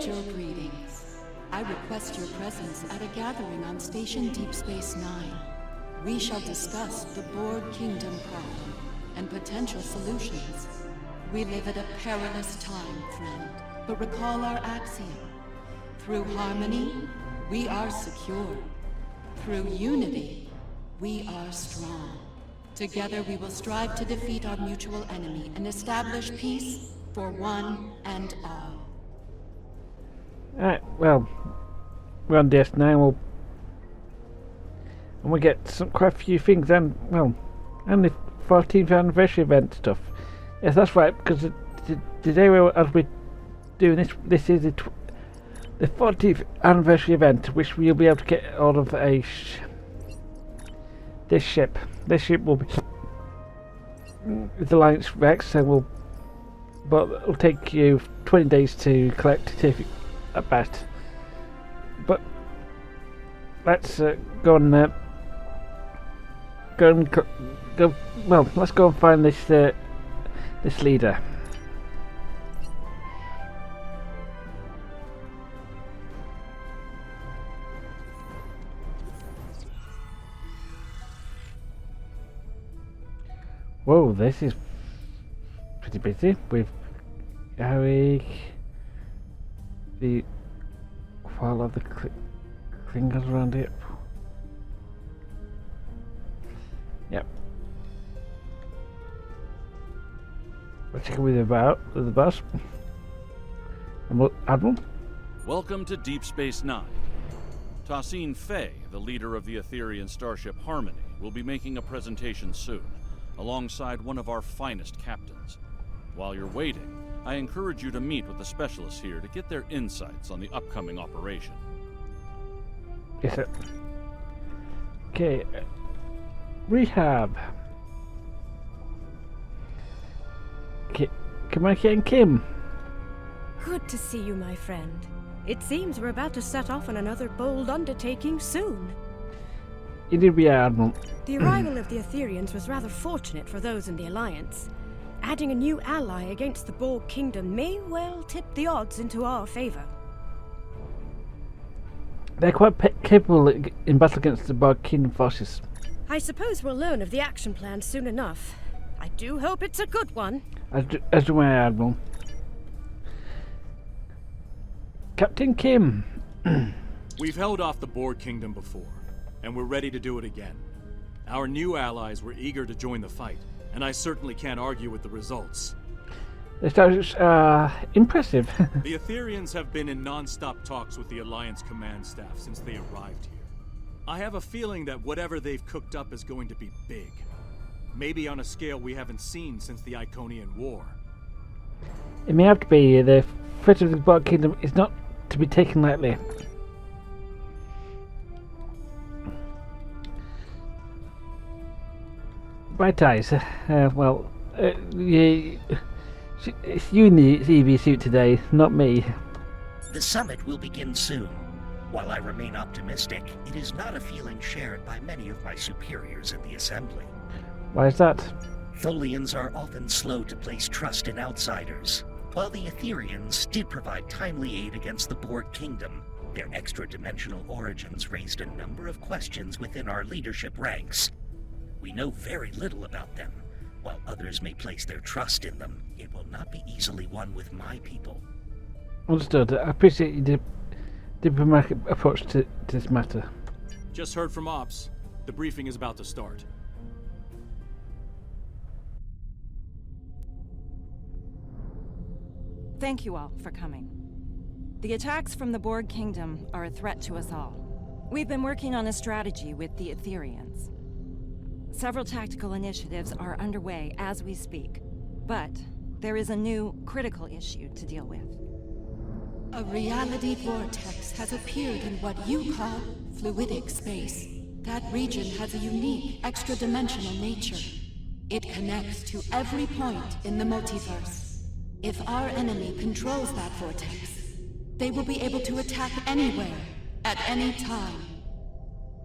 forward your greetings. I request your presence at a gathering on Station Deep Space 9. We shall discuss the Borg Kingdom problem and potential solutions. We live at a perilous time, friend, but recall our axiom. Through harmony, we are secure. Through unity, we are strong. Together we will strive to defeat our mutual enemy and establish peace for one and all. Alright, well, we're on DS9, and we get quite a few things, and, well, and the 14th anniversary event stuff. Yes, that's right, because the day as we're doing this is the 14th anniversary event, which we'll be able to get all of this ship. This ship will be with Alliance Rex, but it'll take you 20 days to collect it at best. But let's go and go. Well, let's go and find this leader. Whoa, this is pretty busy with Eric, while of the Klingons around it. Yep. Let's check with the bus. Admiral? Welcome to Deep Space 9. Tassine Fay, the leader of the Etherian starship Harmony, will be making a presentation soon, alongside one of our finest captains. While you're waiting, I encourage you to meet with the specialists here to get their insights on the upcoming operation. Yes, sir. Okay. Rehab. Commander and Kim. Good to see you, my friend. It seems we're about to set off on another bold undertaking soon. Indeed we are, Admiral. The arrival of the Etherians was rather fortunate for those in the Alliance. Adding a new ally against the Borg Kingdom may well tip the odds into our favor. They're quite capable in battle against the Borg Kingdom forces. I suppose we'll learn of the action plan soon enough. I do hope it's a good one. As do I, Admiral. Captain Kim. We've held off the Borg Kingdom before, and we're ready to do it again. Our new allies were eager to join the fight, and I certainly can't argue with the results. This is impressive. The Etherians have been in non-stop talks with the Alliance command staff since they arrived here. I have a feeling that whatever they've cooked up is going to be big. Maybe on a scale we haven't seen since the Iconian War. It may have to be. The threat of the Borg Kingdom is not to be taken lightly. Bright eyes. It's you in the EV suit today, not me. The summit will begin soon. While I remain optimistic, it is not a feeling shared by many of my superiors in the Assembly. Why is that? Tholians are often slow to place trust in outsiders. While the Etherians did provide timely aid against the Borg Kingdom, their extra-dimensional origins raised a number of questions within our leadership ranks. We know very little about them. While others may place their trust in them, it will not be easily won with my people. Understood. I appreciate your diplomatic approach to this matter. Just heard from Ops. The briefing is about to start. Thank you all for coming. The attacks from the Borg Kingdom are a threat to us all. We've been working on a strategy with the Etherians. Several tactical initiatives are underway as we speak, but there is a new critical issue to deal with. A reality vortex has appeared in what you call Fluidic Space. That region has a unique, extra-dimensional nature. It connects to every point in the multiverse. If our enemy controls that vortex, they will be able to attack anywhere, at any time.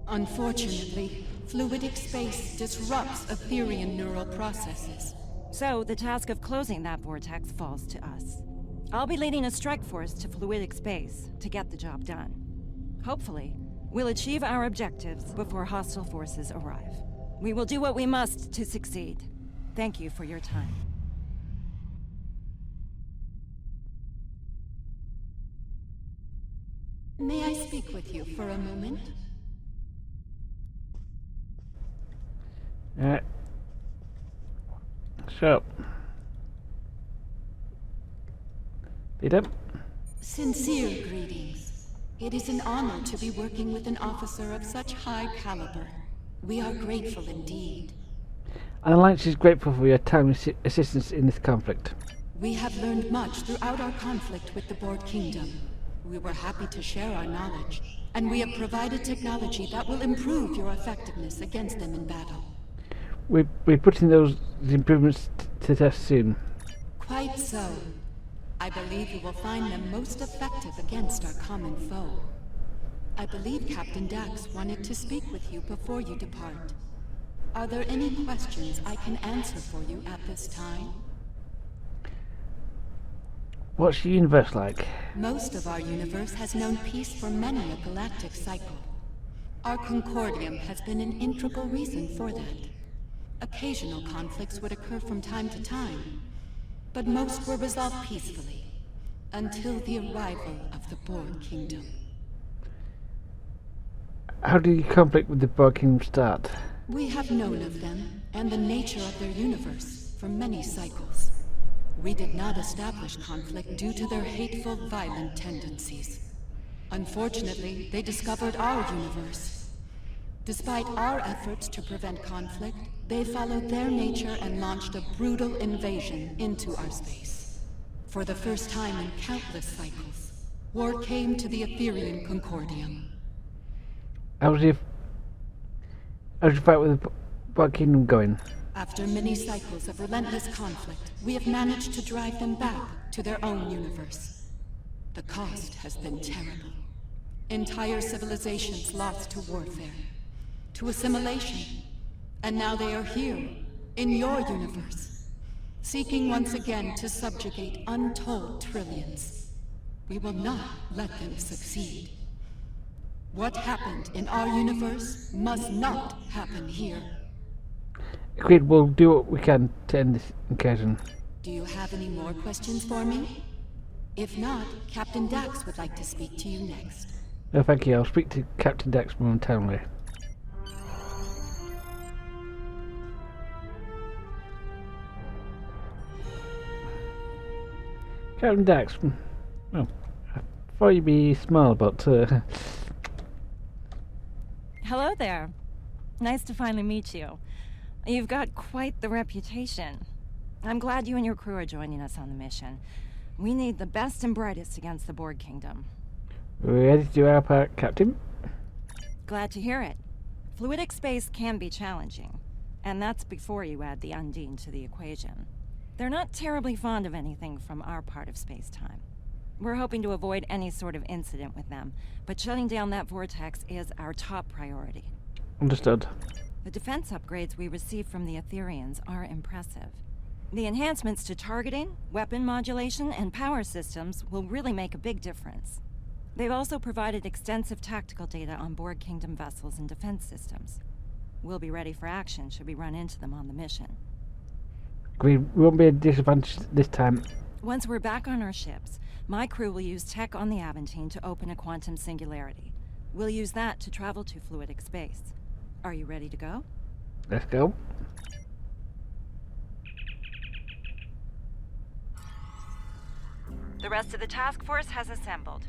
Unfortunately, Fluidic Space disrupts Etherian neural processes. So, the task of closing that vortex falls to us. I'll be leading a strike force to Fluidic Space to get the job done. Hopefully, we'll achieve our objectives before hostile forces arrive. We will do what we must to succeed. Thank you for your time. May I speak with you for a moment? So. Peter? Sincere greetings. It is an honor to be working with an officer of such high caliber. We are grateful indeed. An Alliance is grateful for your timely assistance in this conflict. We have learned much throughout our conflict with the Borg Kingdom. We were happy to share our knowledge, and we have provided technology that will improve your effectiveness against them in battle. We're putting those improvements to test soon. Quite so. I believe you will find them most effective against our common foe. I believe Captain Dax wanted to speak with you before you depart. Are there any questions I can answer for you at this time? What's your universe like? Most of our universe has known peace for many a galactic cycle. Our Concordium has been an integral reason for that. Occasional conflicts would occur from time to time, but most were resolved peacefully, until the arrival of the Borg Kingdom. How did your conflict with the Borg Kingdom start? We have known of them, and the nature of their universe, for many cycles. We did not establish conflict due to their hateful, violent tendencies. Unfortunately, they discovered our universe. Despite our efforts to prevent conflict, they followed their nature and launched a brutal invasion into our space. For the first time in countless cycles, war came to the Etherean Concordium. How's your fight with the Borg Kingdom going? After many cycles of relentless conflict, we have managed to drive them back to their own universe. The cost has been terrible. Entire civilizations lost to warfare, to assimilation, and now they are here, in your universe, seeking once again to subjugate untold trillions. We will not let them succeed. What happened in our universe must not happen here. Agreed, we'll do what we can to end this incursion. Do you have any more questions for me? If not, Captain Dax would like to speak to you next. No, thank you. I'll speak to Captain Dax momentarily. Captain Dax, well, I thought you'd be small, but Hello there. Nice to finally meet you. You've got quite the reputation. I'm glad you and your crew are joining us on the mission. We need the best and brightest against the Borg Kingdom. we're ready to do our part, Captain. Glad to hear it. Fluidic space can be challenging, and that's before you add the Undine to the equation. They're not terribly fond of anything from our part of space-time. We're hoping to avoid any sort of incident with them, but shutting down that vortex is our top priority. Understood. The defense upgrades we receive from the Etherians are impressive. The enhancements to targeting, weapon modulation, and power systems will really make a big difference. They've also provided extensive tactical data on Borg Kingdom vessels and defense systems. We'll be ready for action should we run into them on the mission. We won't be at a disadvantage this time. Once we're back on our ships, my crew will use tech on the Aventine to open a quantum singularity. We'll use that to travel to Fluidic Space. Are you ready to go? Let's go. The rest of the task force has assembled.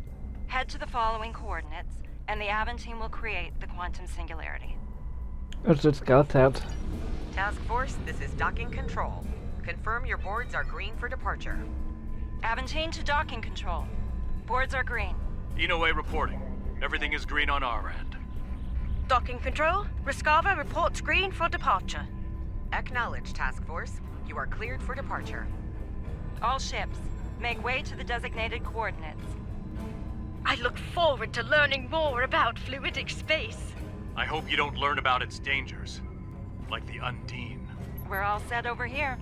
Head to the following coordinates, and the Aventine will create the quantum singularity. Understood, scout out. Task Force, this is docking control. Confirm your boards are green for departure. Aventine to docking control. Boards are green. Inoue reporting. Everything is green on our end. Docking control, Rescava reports green for departure. Acknowledge, Task Force. You are cleared for departure. All ships, make way to the designated coordinates. I look forward to learning more about Fluidic Space. I hope you don't learn about its dangers. Like the Undine. We're all set over here.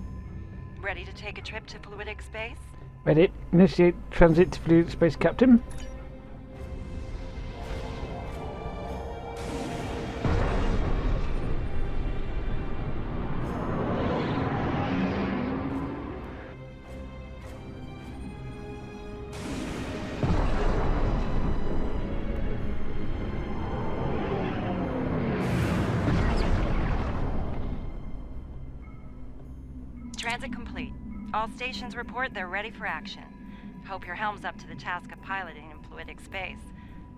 Ready to take a trip to Fluidic Space? Ready. Initiate transit to Fluidic Space, Captain. Transit complete. All stations report they're ready for action. Hope your helm's up to the task of piloting in fluidic space.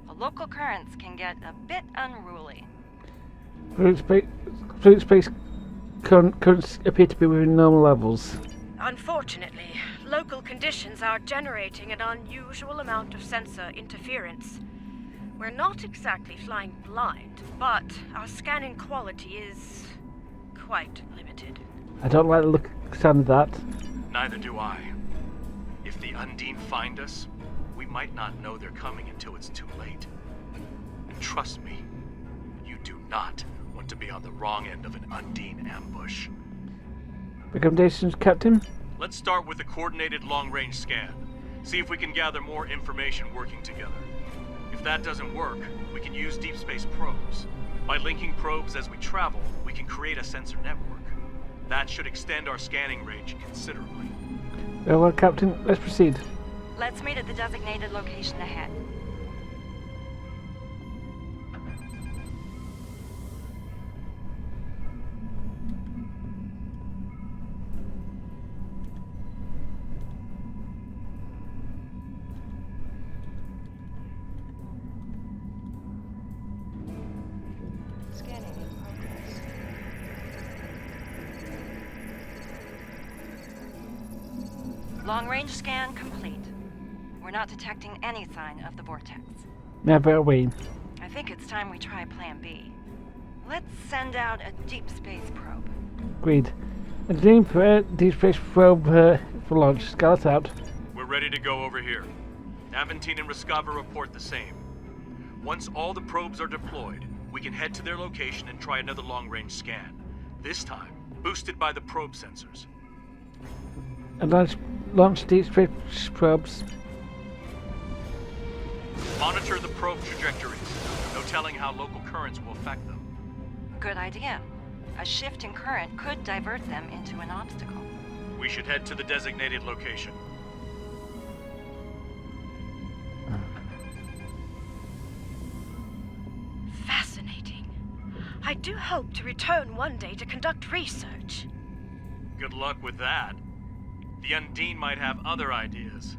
The local currents can get a bit unruly. Fluidic Space currents appear to be within normal levels. Unfortunately, local conditions are generating an unusual amount of sensor interference. We're not exactly flying blind, but our scanning quality is quite limited. I don't like the sound of that. Neither do I. If the Undine find us, we might not know they're coming until it's too late. And trust me, you do not want to be on the wrong end of an Undine ambush. Recommendations, Captain? Let's start with a coordinated long-range scan. See if we can gather more information working together. If that doesn't work, we can use deep space probes. By linking probes as we travel, we can create a sensor network. That should extend our scanning range considerably. Very well, Captain. Let's proceed. Let's meet at the designated location ahead. Scanning in progress. Long-range scan complete. We're not detecting any sign of the vortex. Never away. I think it's time we try Plan B. Let's send out a deep space probe. Agreed. Engineering for deep space probe for launch. Scout out. We're ready to go over here. Aventine and Rescava report the same. Once all the probes are deployed, we can head to their location and try another long-range scan. This time, boosted by the probe sensors. And launch deep space probes. Monitor the probe trajectories. No telling how local currents will affect them. Good idea. A shift in current could divert them into an obstacle. We should head to the designated location. Fascinating. I do hope to return one day to conduct research. Good luck with that. The Undine might have other ideas.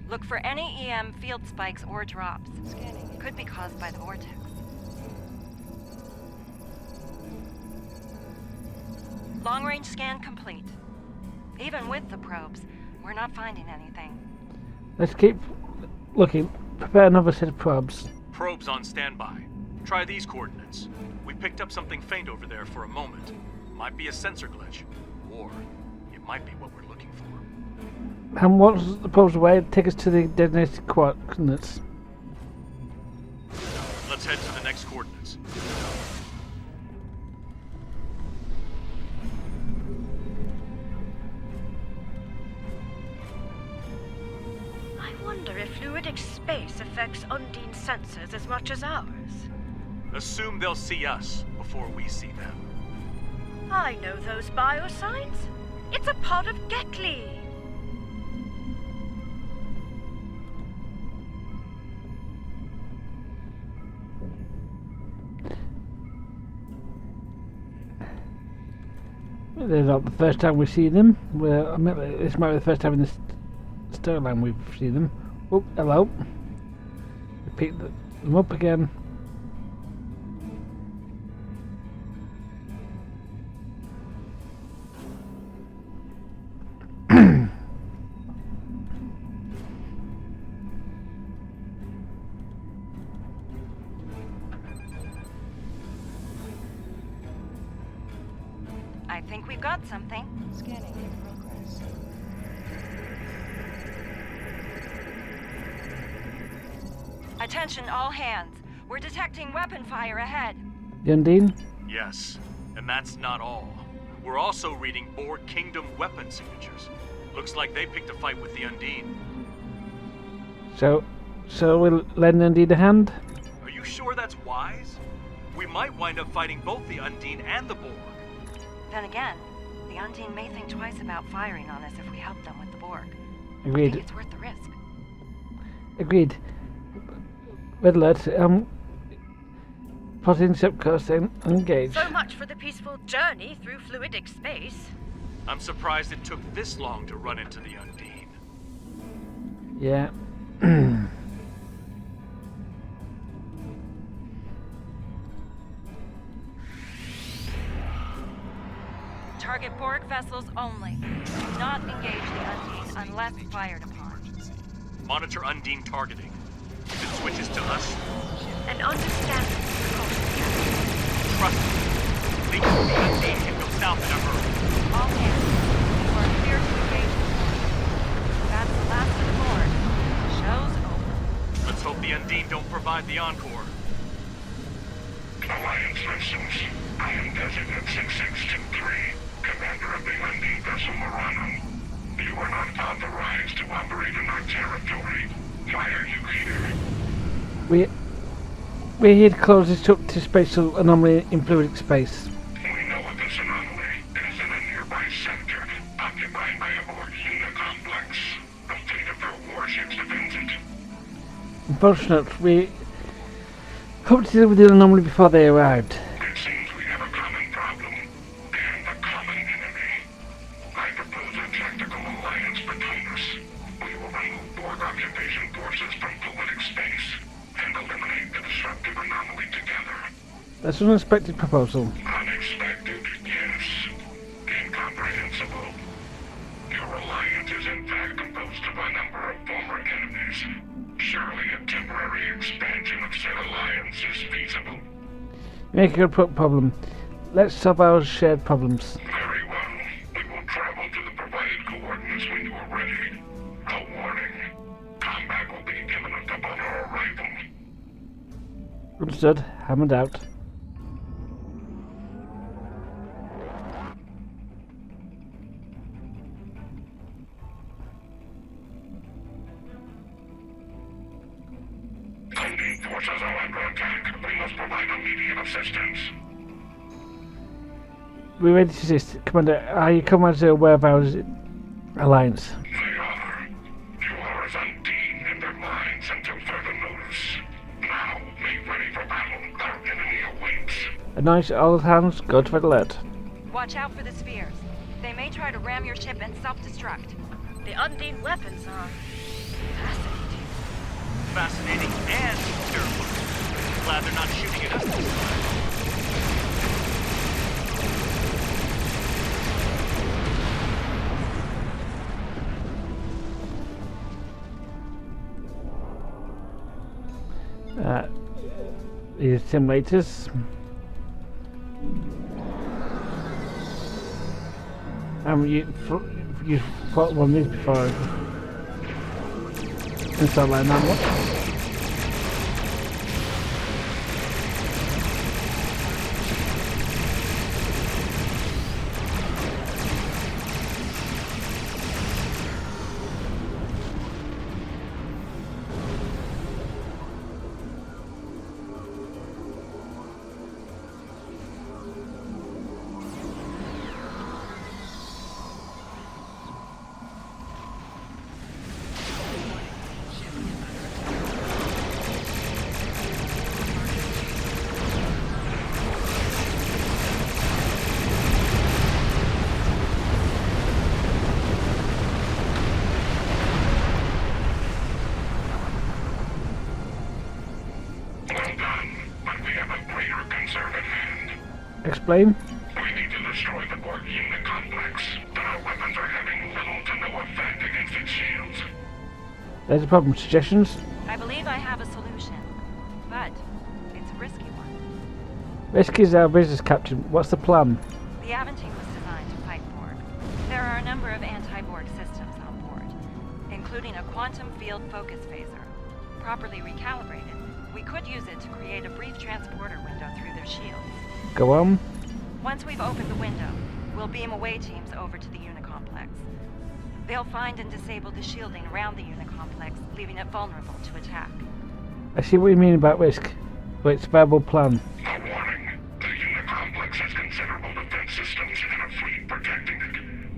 Look for any EM field spikes or drops. Scanning. Could be caused by the vortex. Long-range scan complete. Even with the probes, we're not finding anything. Let's keep looking. Prepare another set of probes. Probes on standby. Try these coordinates. We picked up something faint over there for a moment. Might be a sensor glitch. Or it might be what we're looking for. And once the probes away, take us to the designated coordinates. Let's head to the next coordinates. I wonder if fluidic space affects Undine sensors as much as ours. Assume they'll see us before we see them. I know those biosigns. It's a pod of Gekli. They're not the first time we see them. Well, I mean, this might be the first time in this storyline we've seen them. Oh, hello. Repeat them up again. I think we've got something. Scanning in progress. Attention all hands. We're detecting weapon fire ahead. The Undine? Yes, and that's not all. We're also reading Borg Kingdom weapon signatures. Looks like they picked a fight with the Undine. So we'll lend Undine a hand? Are you sure that's wise? We might wind up fighting both the Undine and the Borg. Then again, the Undine may think twice about firing on us if we help them with the Borg. I Agreed. think it's worth the risk. Agreed. Red alert. Plotting subcourse and engage. So much for the peaceful journey through fluidic space. I'm surprised it took this long to run into the Undine. Yeah. Target Borg vessels only. Do not engage the Undine unless fired upon. Monitor Undine targeting. If it switches to us, And understand the precautions. trust me. The Undine can go south in a hurry. All hands, you are clear to engage the Borg. That's the last of the Borg. Show's over. Let's hope the Undine don't provide the encore. Alliance vessels. I am Designate 6623, Commander of the Undine vessel Murano. You are not authorized to operate in our territory. Why are you here? We're here to close this up to spatial anomaly in fluidic space. We know of this anomaly. It is in a nearby sector, occupied by a Borg Kingdom complex. Obtain of their warships defends it. Unfortunately, we hoped to deal with the anomaly before they arrived. It seems we have a common problem, and a common enemy. I propose a tactical alliance between us. We will remove Borg occupation forces from fluidic space, and eliminate the disruptive anomaly together. That's an unexpected proposal. Unexpected, yes. Incomprehensible. Your alliance is in fact composed of a number of former enemies. Surely a temporary expansion of said alliance is feasible. Make a good problem. Let's solve our shared problems. Very well. We will travel to the provided coordinates when you are ready. A warning. Combat will be imminent upon our arrival. Understood. Hammered out. Undine forces are under attack. We must provide immediate assistance. We're ready to assist. Commander, are you commanders aware of our alliance? They are. You are as Undine in their minds until further notice. Now, make ready for battle. Our enemy awaits. Announce all hands, go to red alert. Watch out for the spheres. They may try to ram your ship and self-destruct. The Undine weapons are fascinating. Fascinating and terrifying. Glad they're not shooting at us this time. These simulators. You fought one of these before. Install like that one. Explain. We need to destroy the Borg Kingdom complex, but our weapons are having little to no effect against its shields. There's a problem. Suggestions? I believe I have a solution, but it's a risky one. Risky is our business, Captain. What's the plan? The Aventine was designed to fight Borg. There are a number of anti-Borg systems on board, including a quantum field focus phaser. Properly recalibrated, we could use it to create a brief transporter window through their shields. Go on. Once we've opened the window, we'll beam away teams over to the Unicomplex. They'll find and disable the shielding around the Unicomplex, leaving it vulnerable to attack. I see what you mean about risk, but it's a viable plan. A warning. The Unicomplex has considerable defense systems and a fleet protecting it.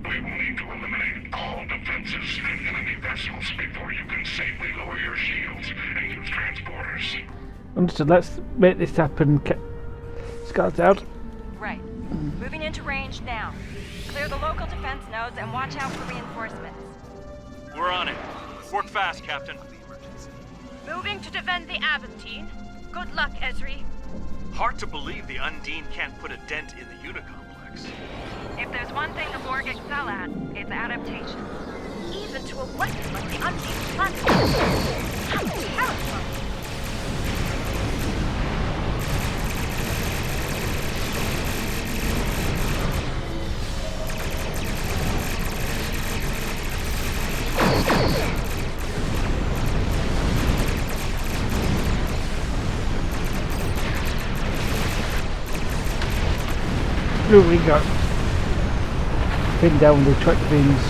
We will need to eliminate all defenses and enemy vessels before you can safely lower your shields and use transporters. Understood. Let's make this happen. Scouts out. Right. Moving into range now. Clear the local defense nodes and watch out for reinforcements. We're on it. Work fast, Captain. Moving to defend the Aventine. Good luck, Ezri. Hard to believe the Undine can't put a dent in the Unicomplex. If there's one thing the Borg excel at, it's adaptation. Even to a weapon like the Undine's platform. How terrifying! We got pinned down with the track beams.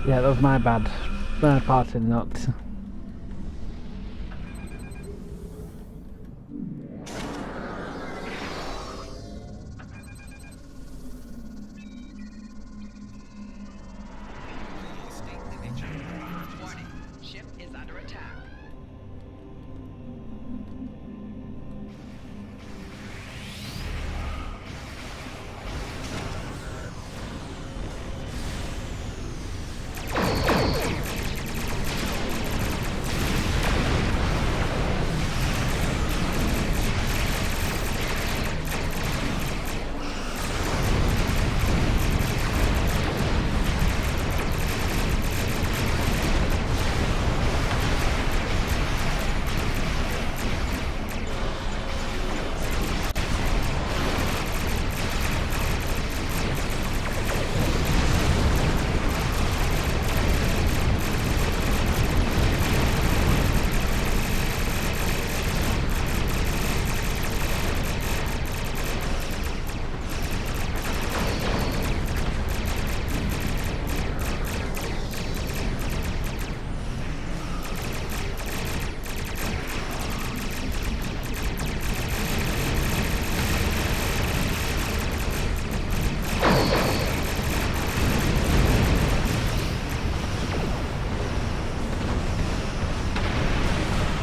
Yeah, that was my bad. My part in that.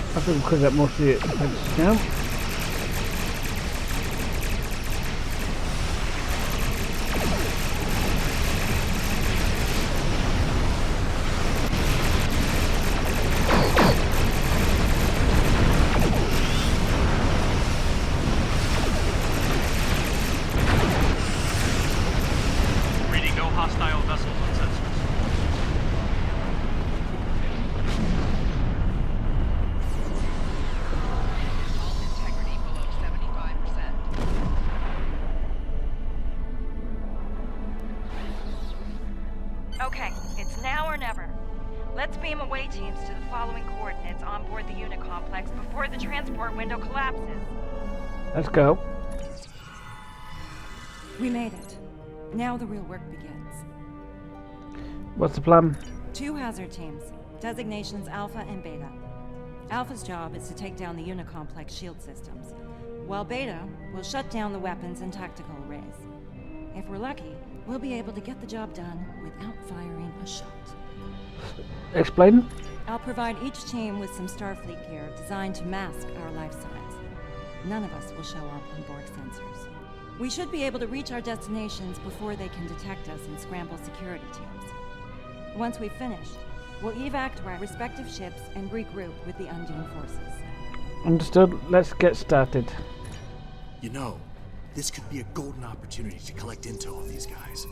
I think we could get most of the defences now. Reading no hostile vessels on sensors. Integrity below 75%. Okay, it's now or never. Let's beam away teams to the following coordinates on board the Unicomplex before the transport window collapses. Let's go. We made it. Now the real work begins. What's the plan? 2 hazard teams, designations Alpha and Beta. Alpha's job is to take down the Unicomplex shield systems, while Beta will shut down the weapons and tactical arrays. If we're lucky, we'll be able to get the job done without firing a shot. Explain. I'll provide each team with some Starfleet gear designed to mask our life signs. None of us will show up on Borg sensors. We should be able to reach our destinations before they can detect us and scramble security teams. Once we've finished, we'll evac to our respective ships and regroup with the Undine forces. Understood. Let's get started. You know, this could be a golden opportunity to collect intel on these guys.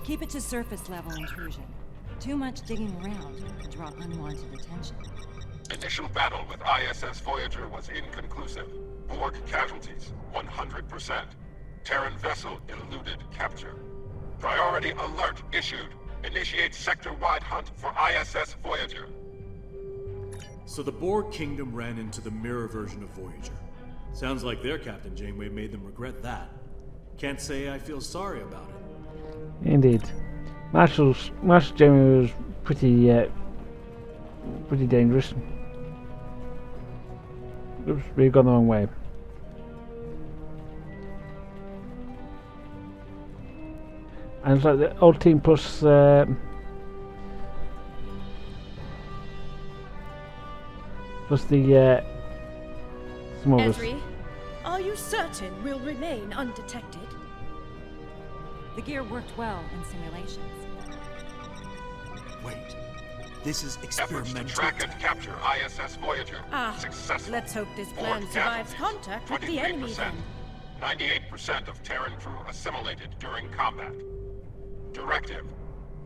Keep it to surface level intrusion. Too much digging around could draw unwanted attention. Initial battle with ISS Voyager was inconclusive. Borg casualties, 100%. Terran vessel eluded capture. Priority alert issued. Initiate sector-wide hunt for ISS Voyager. So the Borg Kingdom ran into the mirror version of Voyager. Sounds like their Captain Janeway made them regret that. Can't say I feel sorry about it. Indeed. Marshal Janeway was pretty dangerous. Oops, we've gone the wrong way. And it's like the old team plus some others. Ezri, are you certain we'll remain undetected? The gear worked well in simulations. Wait, this is Efforts experimental. to track and capture ISS Voyager. Successful. Let's hope this plan Borg survives casualties, contact with the enemy 23%. then. 98% of Terran crew assimilated during combat. Directive: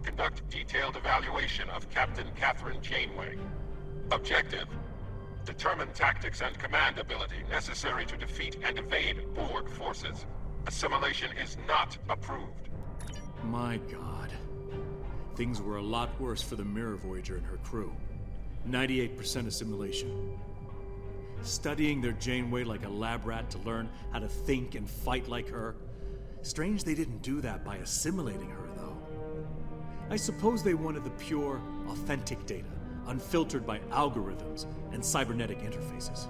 conduct detailed evaluation of Captain Catherine Janeway. Objective: determine tactics and command ability necessary to defeat and evade Borg forces. Assimilation is not approved. My god. Things were a lot worse for the Mirror Voyager and her crew. 98% assimilation. Studying their Janeway like a lab rat to learn how to think and fight like her. Strange they didn't do that by assimilating her, though. I suppose they wanted the pure, authentic data, unfiltered by algorithms and cybernetic interfaces.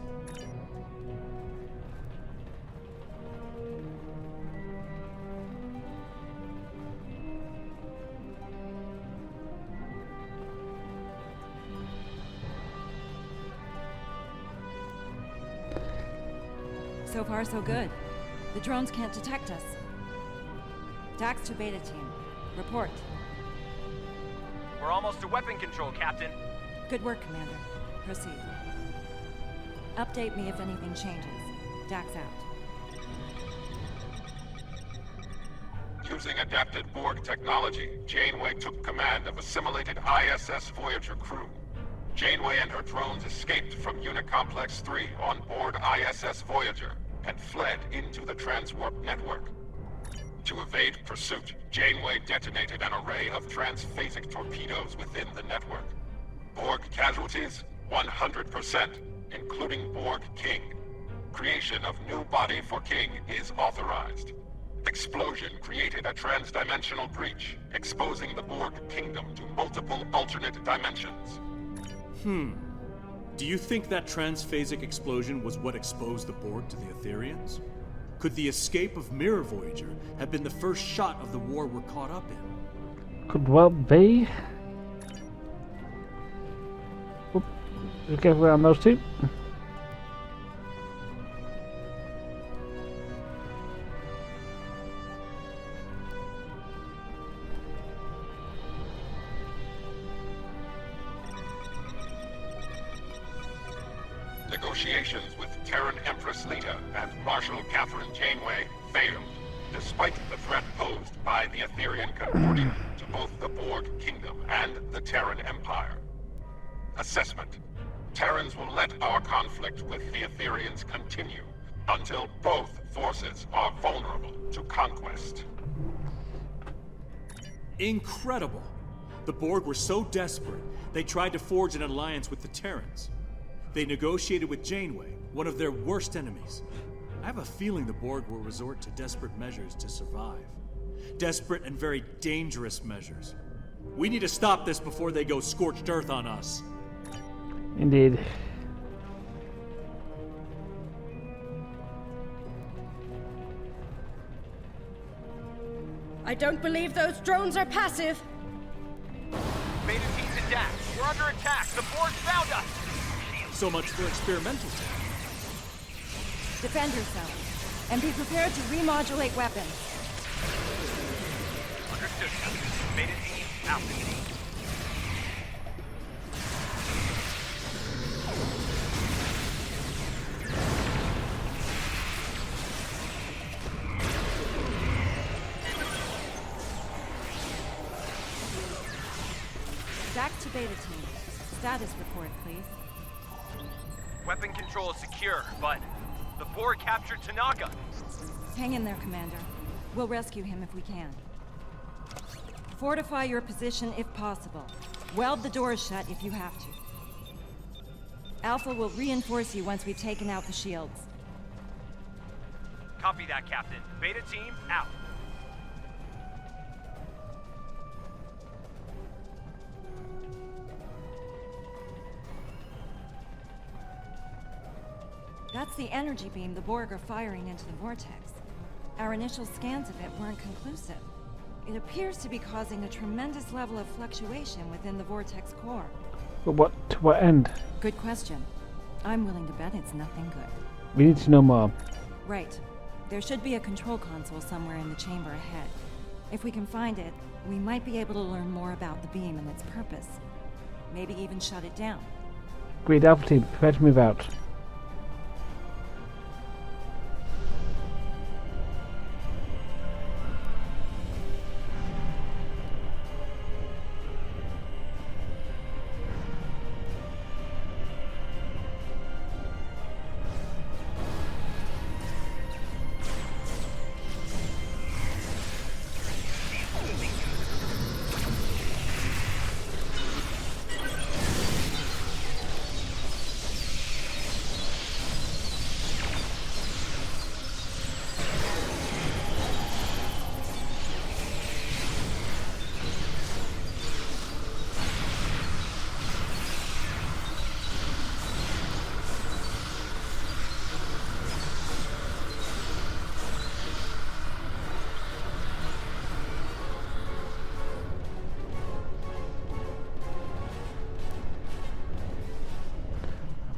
So far, so good. The drones can't detect us. Dax to Beta Team. Report. We're almost to weapon control, Captain. Good work, Commander. Proceed. Update me if anything changes. Dax out. Using adapted Borg technology, Janeway took command of assimilated ISS Voyager crew. Janeway and her drones escaped from Unit Complex 3 on board ISS Voyager and fled into the transwarp network. To evade pursuit, Janeway detonated an array of transphasic torpedoes within the network. Borg casualties, 100%, including Borg King. Creation of new body for King is authorized. Explosion created a transdimensional breach, exposing the Borg Kingdom to multiple alternate dimensions. Do you think that transphasic explosion was what exposed the Borg to the Etherians? Could the escape of Mirror Voyager have been the first shot of the war we're caught up in? Could well be. Oop. Be careful around those two. Negotiations with Terran Empress Lita and Marshal Catherine Janeway failed, despite the threat posed by the Etherian Concordia to both the Borg Kingdom and the Terran Empire. Assessment: Terrans will let our conflict with the Etherians continue until both forces are vulnerable to conquest. Incredible! The Borg were so desperate, they tried to forge an alliance with the Terrans. They negotiated with Janeway, one of their worst enemies. I have a feeling the Borg will resort to desperate measures to survive. Desperate and very dangerous measures. We need to stop this before they go scorched earth on us. Indeed. I don't believe those drones are passive. Beta Team to Dax. We're under attack. The Borg found us. So much for experimental. Defend yourself. And be prepared to remodulate weapons. Understood, Captain. Beta Team out. Dax to Beta Team. Status report, please. Weapon control is secure, but the Borg captured Tanaka. Hang in there, Commander. We'll rescue him if we can. Fortify your position if possible. Weld the doors shut if you have to. Alpha will reinforce you once we've taken out the shields. Copy that, Captain. Beta team, out. That's the energy beam the Borg are firing into the vortex. Our initial scans of it weren't conclusive. It appears to be causing a tremendous level of fluctuation within the vortex core. But to what end? Good question. I'm willing to bet it's nothing good. We need to know more. Right. There should be a control console somewhere in the chamber ahead. If we can find it, we might be able to learn more about the beam and its purpose. Maybe even shut it down. Agreed. Alpha team, prepare to move out.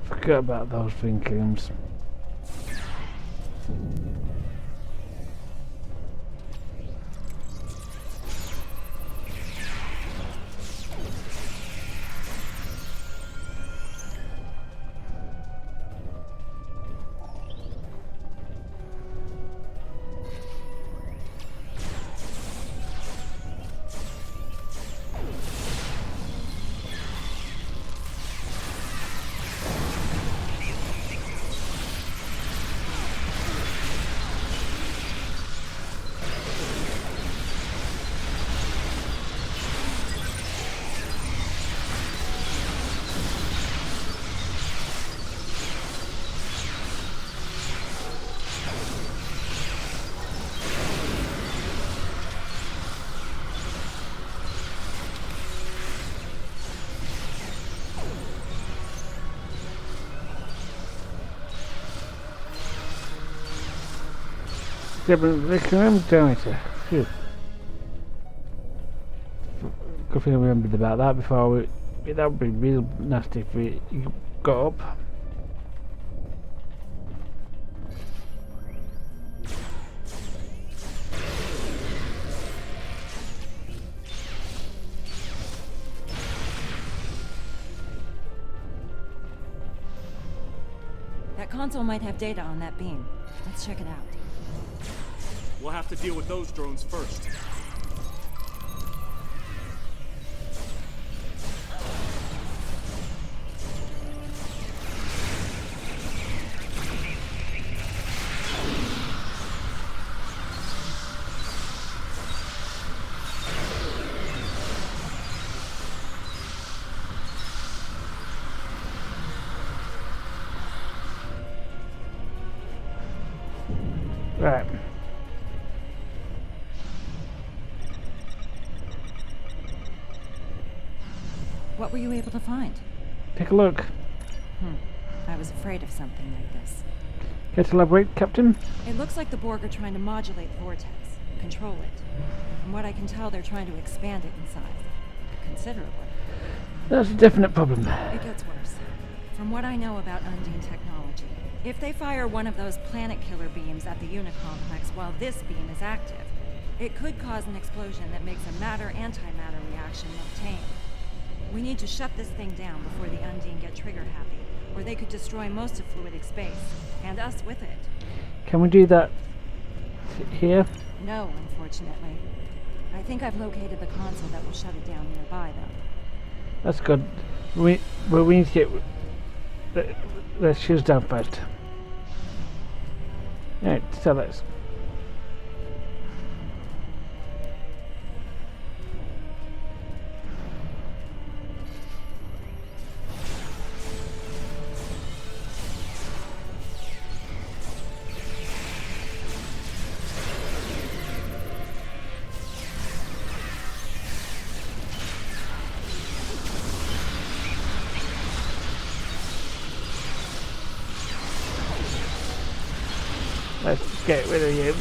Forget about those thinkings. Yeah, but they can remember generator. Phew. Good thing I remembered about that before that would be real nasty if we got up. That console might have data on that beam. Let's check it out. We'll have to deal with those drones first. Right. What were you able to find? Take a look. I was afraid of something like this. Care to elaborate, Captain? It looks like the Borg are trying to modulate the vortex, control it. From what I can tell, they're trying to expand it in size. Considerably. That's a definite problem. It gets worse. From what I know about Undine technology, if they fire one of those planet killer beams at the unit complex while this beam is active, it could cause an explosion that makes a matter-antimatter reaction look tame. We need to shut this thing down before the Undine get trigger-happy, or they could destroy most of Fluidic Space, and us with it. Can we do that here? No, unfortunately. I think I've located the console that will shut it down nearby, though. That's good. We need to get the shoes down first. Alright, so let's. Let's get rid of you.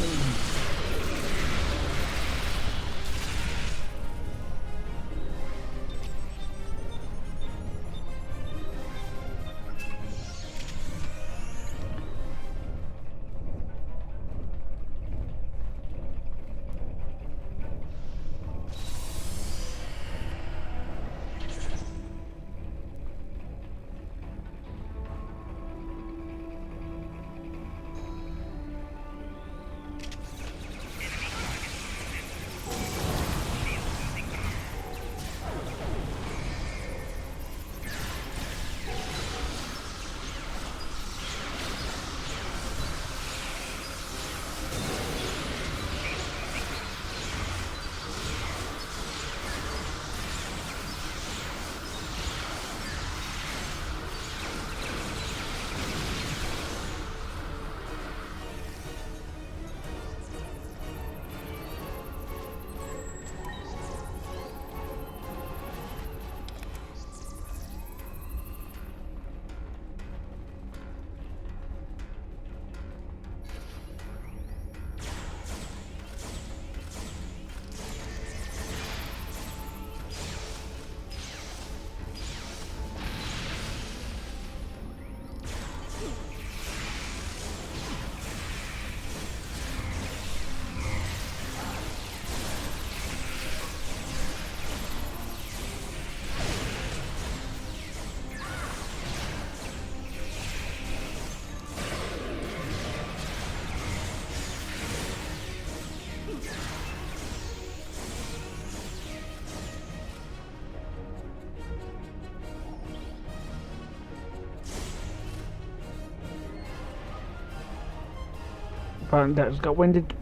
Apparently that's got winded.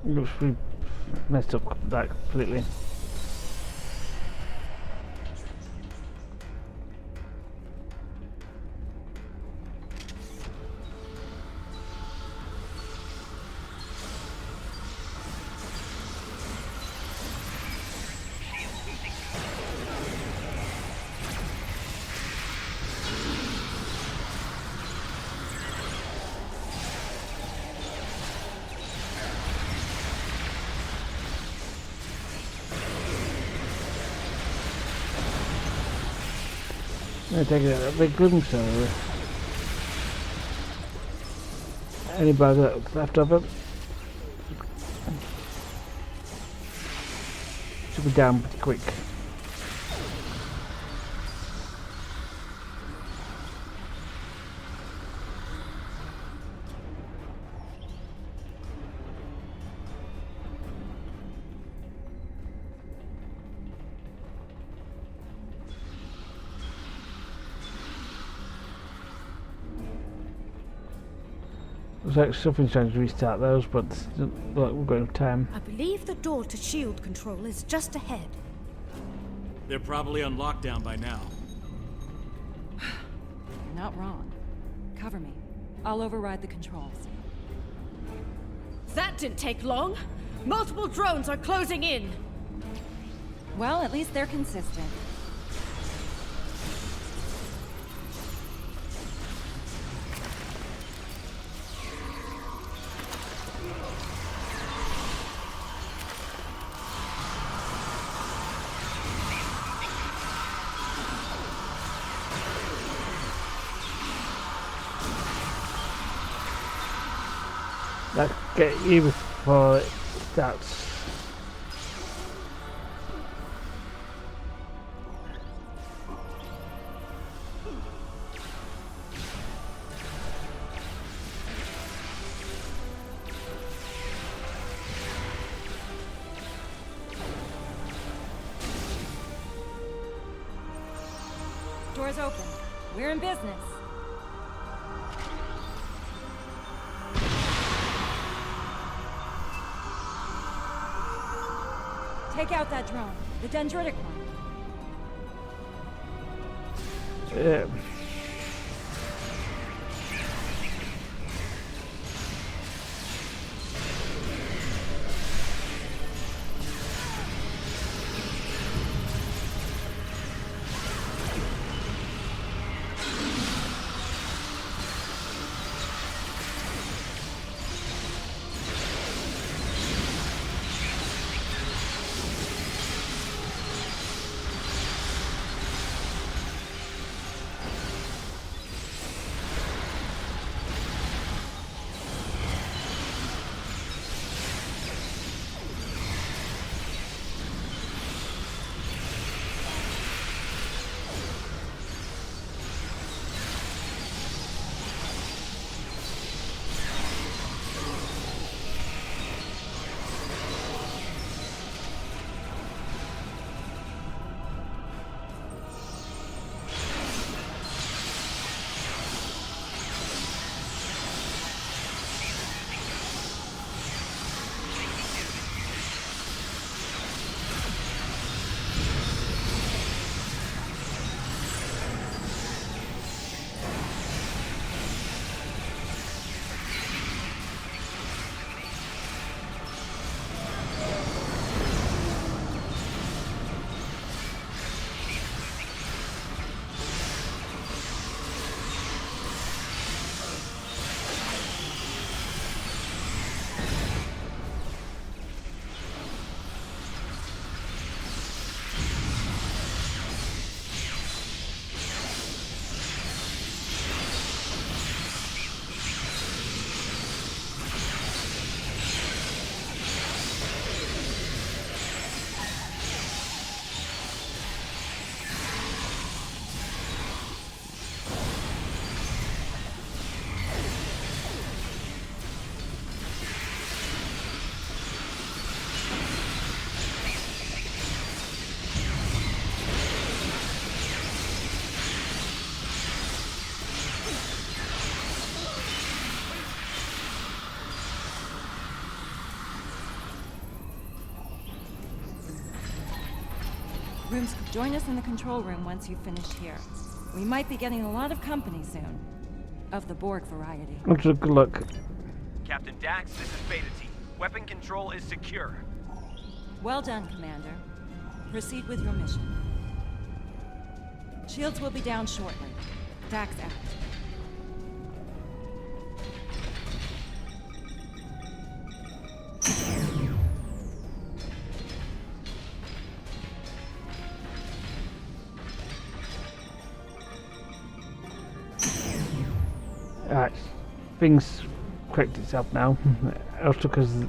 Looks we messed up that completely. I'm taking a big glimpse of it. Anybody that's left of it should be down pretty quick. Looks like something's trying to restart those, but look, we've got enough time. I believe the door to shield control is just ahead. They're probably on lockdown by now. You're not wrong. Cover me. I'll override the controls. That didn't take long. Multiple drones are closing in. Well, at least they're consistent. Let's get you before it starts. Doors open. We're in business. Take out that drone, the dendritic one. Join us in the control room once you've finished here. We might be getting a lot of company soon. Of the Borg variety. Good luck. Captain Dax, this is Beta Team. Weapon control is secure. Well done, Commander. Proceed with your mission. Shields will be down shortly. Dax out. Alright, things correct itself now. Also because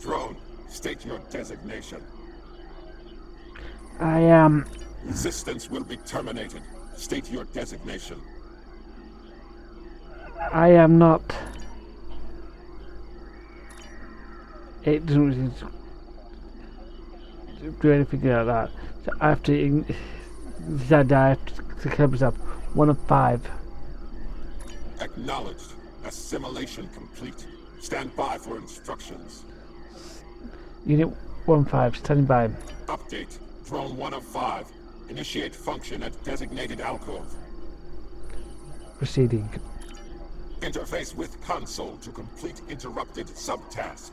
Drone, state your designation. I am. Resistance will be terminated. State your designation. I am not. It doesn't really do anything like that. So I have to decide I have to kill myself. 1 of 5. Acknowledged. Assimilation complete. Stand by for instructions. Unit 1-5, standing by. Update. Drone 1 of 5. Initiate function at designated alcove. Proceeding. Interface with console to complete interrupted subtask.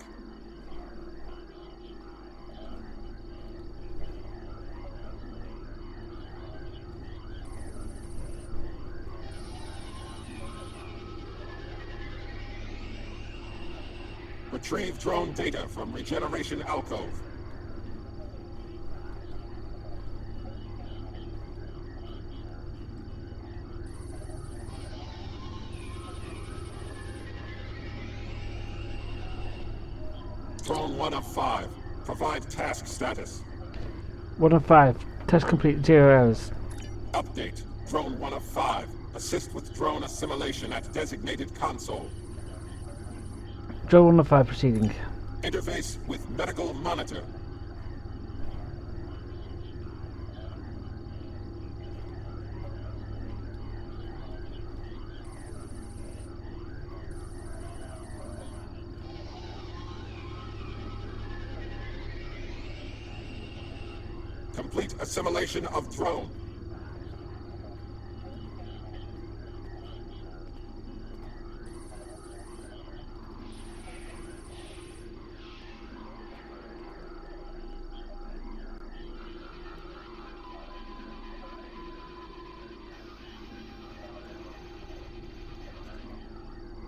Retrieve drone data from regeneration alcove. Drone 1 of 5. Provide task status. 1 of 5. Task complete. 0 errors. Update. Drone 1 of 5. Assist with drone assimilation at designated console. Drone 1 of 5 proceeding. Interface with medical monitor. Complete assimilation of drone.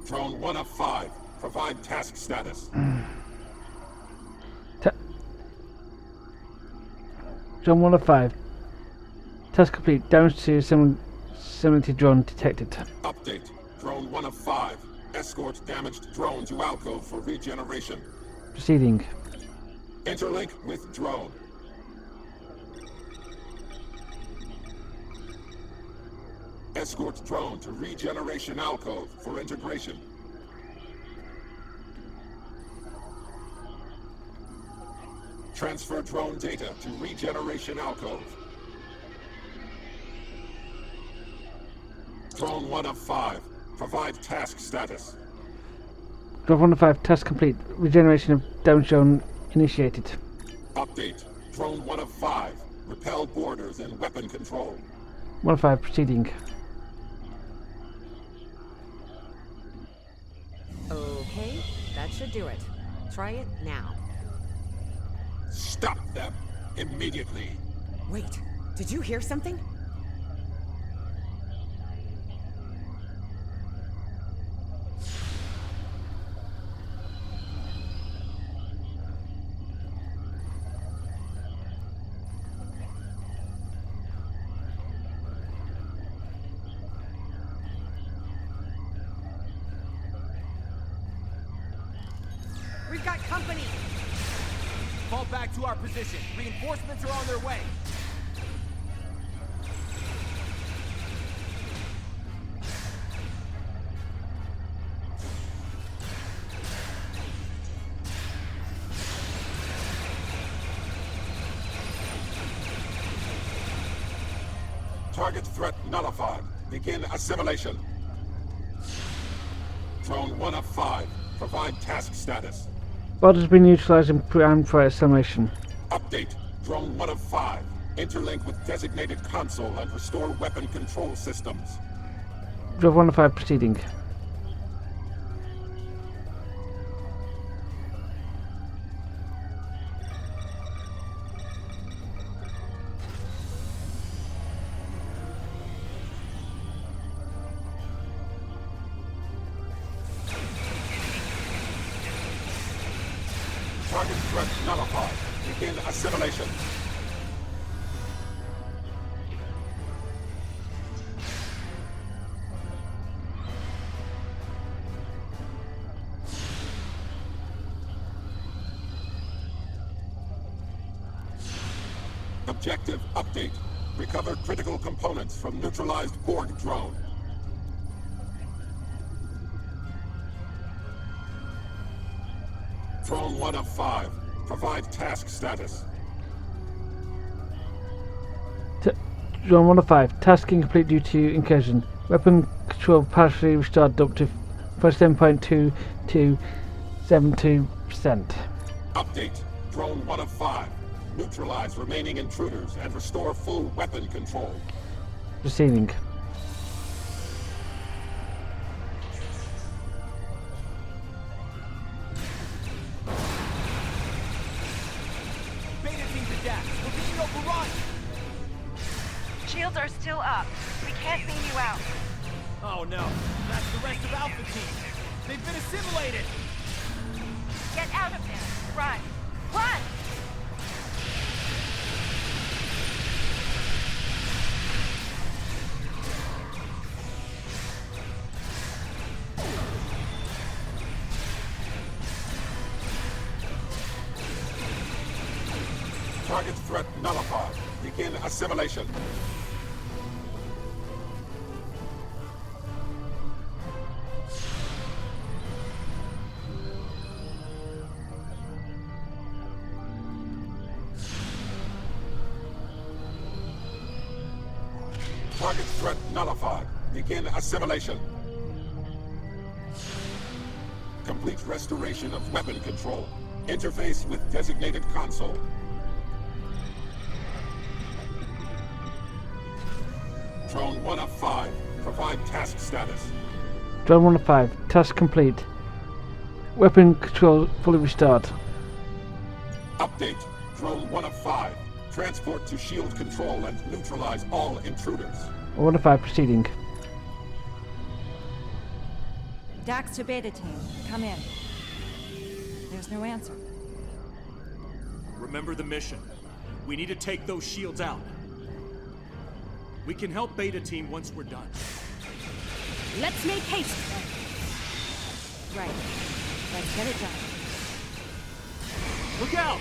Drone 1 of 5. Provide task status. Drone 1 of 5. Task complete. Damage to similarity drone detected. Update. Drone 1 of 5. Escort damaged drone to alcove for regeneration. Proceeding. Interlink with drone. Escort drone to regeneration alcove for integration. Transfer drone data to regeneration alcove. Drone 1 of 5. Provide task status. Drone 1 of 5. Task complete. Regeneration of down zone initiated. Update. Drone 1 of 5. Repel borders and weapon control. 1 of 5 proceeding. Okay, that should do it. Try it now. Stop them immediately. Wait, did you hear something? We've got company! Fall back to our position. Reinforcements are on their way. Target threat nullified. Begin assimilation. Drone 1 of 5. Provide task status. Bot has been neutralized and primed for assimilation. Update. Drone 1 of 5. Interlink with designated console and restore weapon control systems. Drone 1 of 5 proceeding. Target threat nullified. Begin assimilation. Objective update. Recover critical components from neutralized Borg drone. Drone 1 of 5. Provide task status. Drone 1 of 5. Task incomplete due to incursion. Weapon control partially restored up to 47.2 to 72%. Update. Drone 1 of 5. Neutralize remaining intruders and restore full weapon control. Proceeding. Beta team to Dax. We're being overrun. Shields are still up. We can't beam you out. Oh no, that's the rest of Alpha Team. They've been assimilated. Get out of there. Run. Run! Target threat nullified. Begin assimilation. Target threat nullified. Begin assimilation. Complete restoration of weapon control. Interface with designated console. Drone 1 of 5. Provide task status. Drone 1 of 5. Task complete. Weapon control fully restored. Update. Drone 1 of 5. Transport to shield control and neutralize all intruders. 1 of 5 proceeding. Dax to Beta Team, come in. There's no answer. Remember the mission. We need to take those shields out. We can help Beta Team once we're done. Let's make haste. Right. Let's get it done. Look out!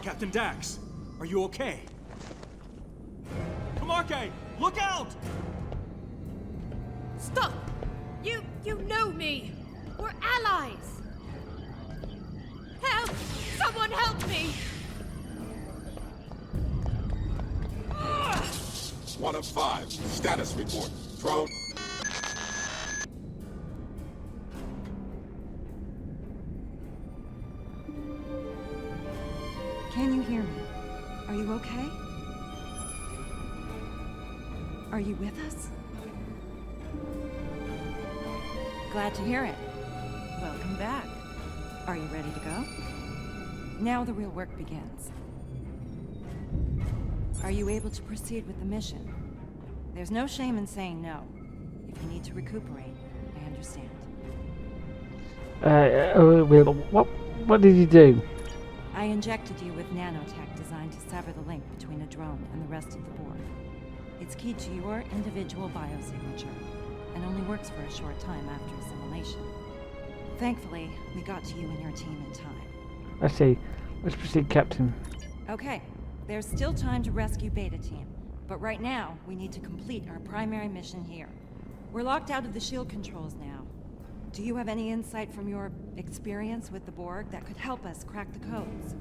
Captain Dax, are you okay? Kamarke, look out! Stop! You know me! We're allies! Help! Someone help me! 1 of 5. Status report. Drone. Can you hear me? Are you okay? Are you with us? Glad to hear it. Welcome back. Are you ready to go? Now the real work begins. Are you able to proceed with the mission? There's no shame in saying no. If you need to recuperate, I understand. What did you do? I injected you with nanotech designed to sever the link between a drone and the rest of the Borg. It's keyed to your individual biosignature, and only works for a short time after assimilation. Thankfully, we got to you and your team in time. I see. Let's proceed, Captain. Okay, there's still time to rescue Beta Team, but right now, we need to complete our primary mission here. We're locked out of the shield controls now. Do you have any insight from your experience with the Borg that could help us crack the codes?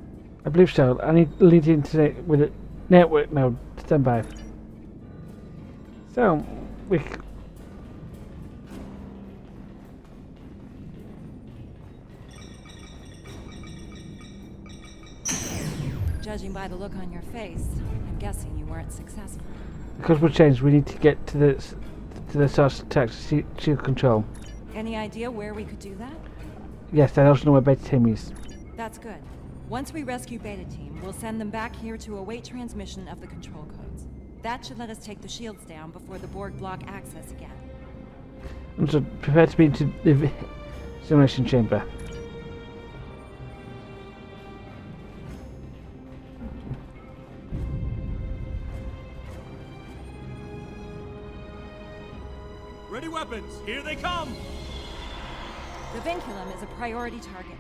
I believe so. I need to lead into it with a network node. Stand by. So, we... Judging by the look on your face, I'm guessing you weren't successful. Because we're changed, we need to get to the source attack shield control. Any idea where we could do that? Yes, I also know where Beta Team is. That's good. Once we rescue Beta Team, we'll send them back here to await transmission of the control codes. That should let us take the shields down before the Borg block access again. I'm so prepared to be into the simulation chamber. Ready weapons, here they come! The vinculum is a priority target.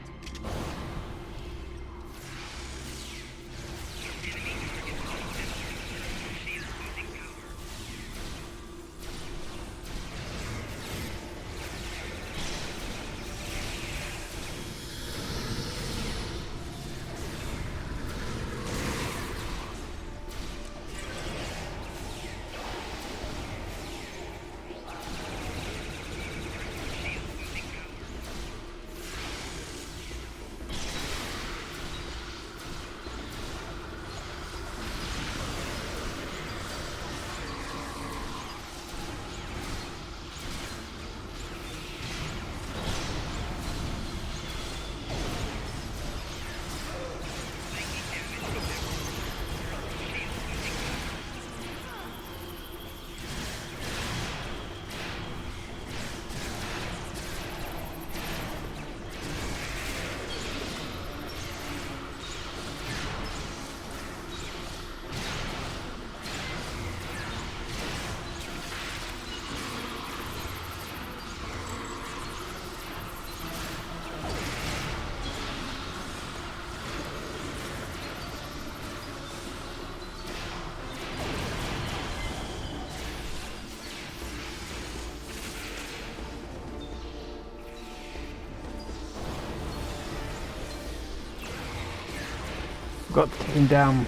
Got to take him down.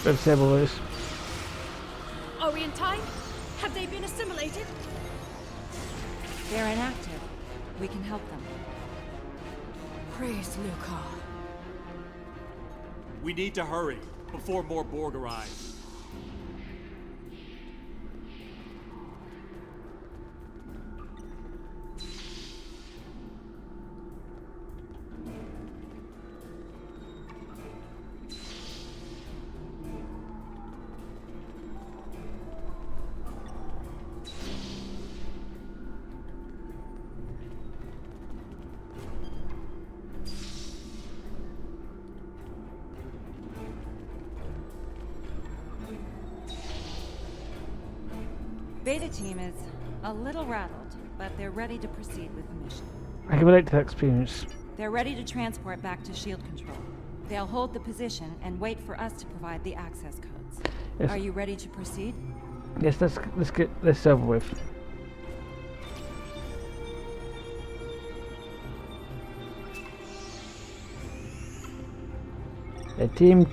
Let's disable this. Are we in time? Have they been assimilated? They're inactive. We can help them. Praise Luca. We need to hurry, before more Borg arrive. Beta Team is a little rattled, but they're ready to proceed with the mission. I can relate to that experience. They're ready to transport back to shield control. They'll hold the position and wait for us to provide the access codes. Yes. Are you ready to proceed? Yes, let's get this over with. A team.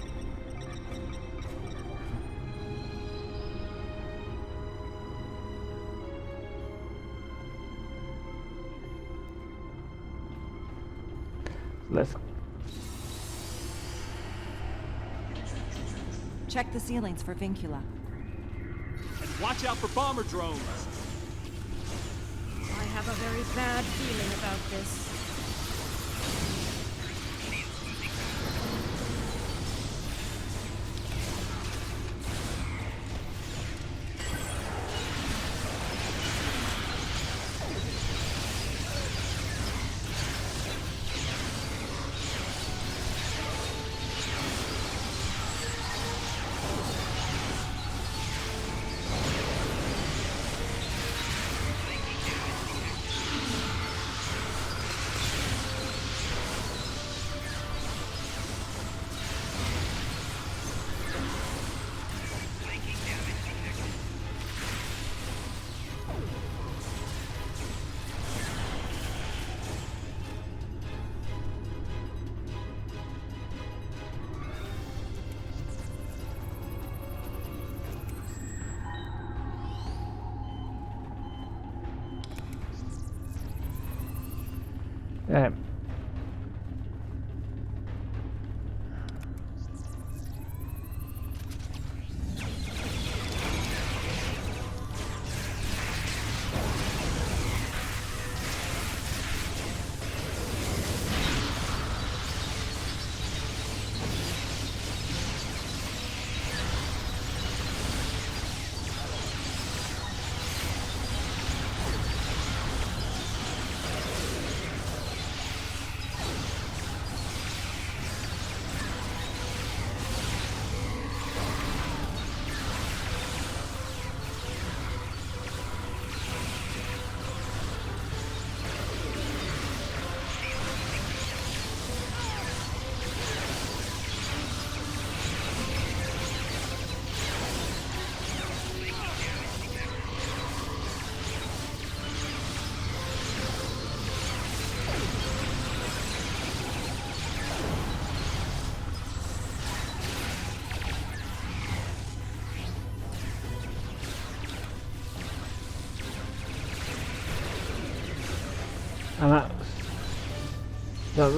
Let's check the ceilings for vincula. And watch out for bomber drones! I have a very bad feeling about this. And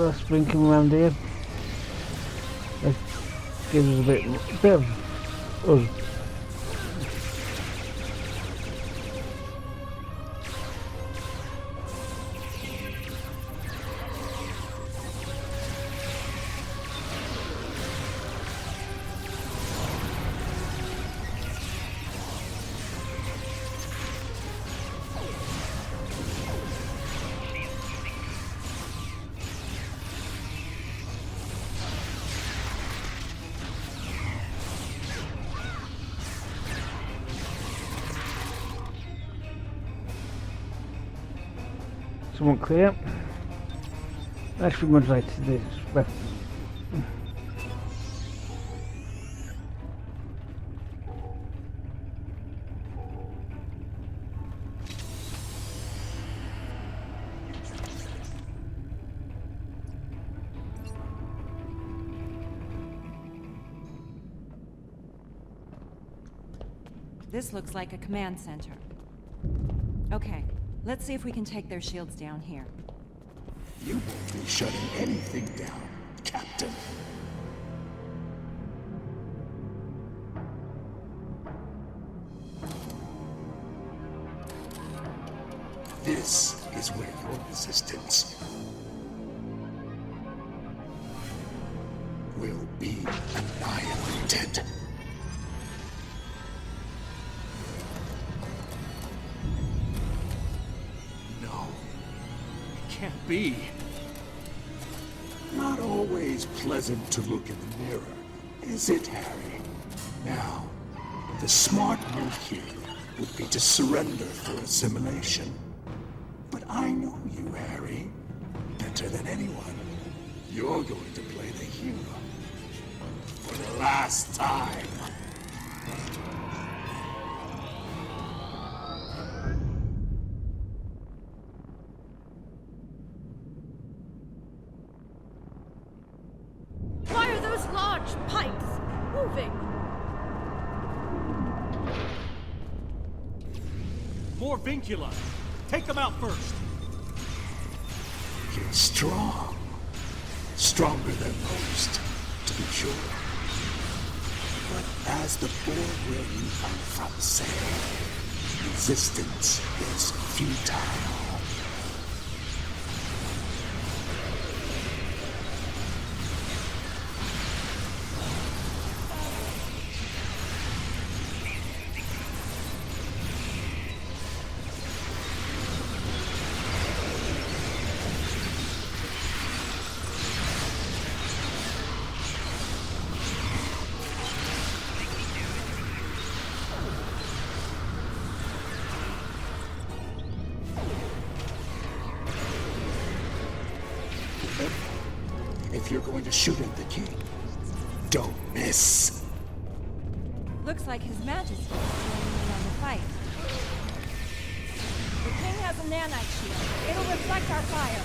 that's blinking around here. That gives us a bit of us. Someone clear. Actually, much like this. Well, this looks like a command center. Okay, let's see if we can take their shields down here. You won't be shutting anything down, Captain. This is where your resistance will be annihilated. No. It can't be. Not always pleasant to look in the mirror, is it, Harry? Now, the smart move here would be to surrender for assimilation. But I know you, Harry, better than anyone. You're going to play the hero. For the last time. Why are those large pipes moving? More vincula. Take them out first. You're strong. Stronger than most, to be sure. But as the Borg will from say, resistance is futile. If you're going to shoot at the king, don't miss. Looks like His Majesty is joining in on the fight. The king has a nanite shield. It'll reflect our fire.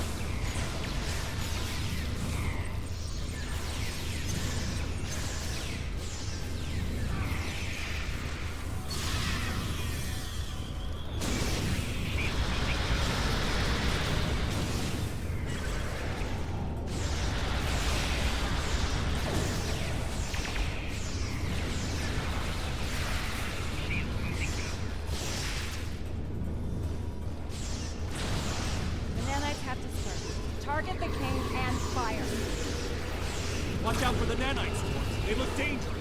nanite swarms. They look dangerous.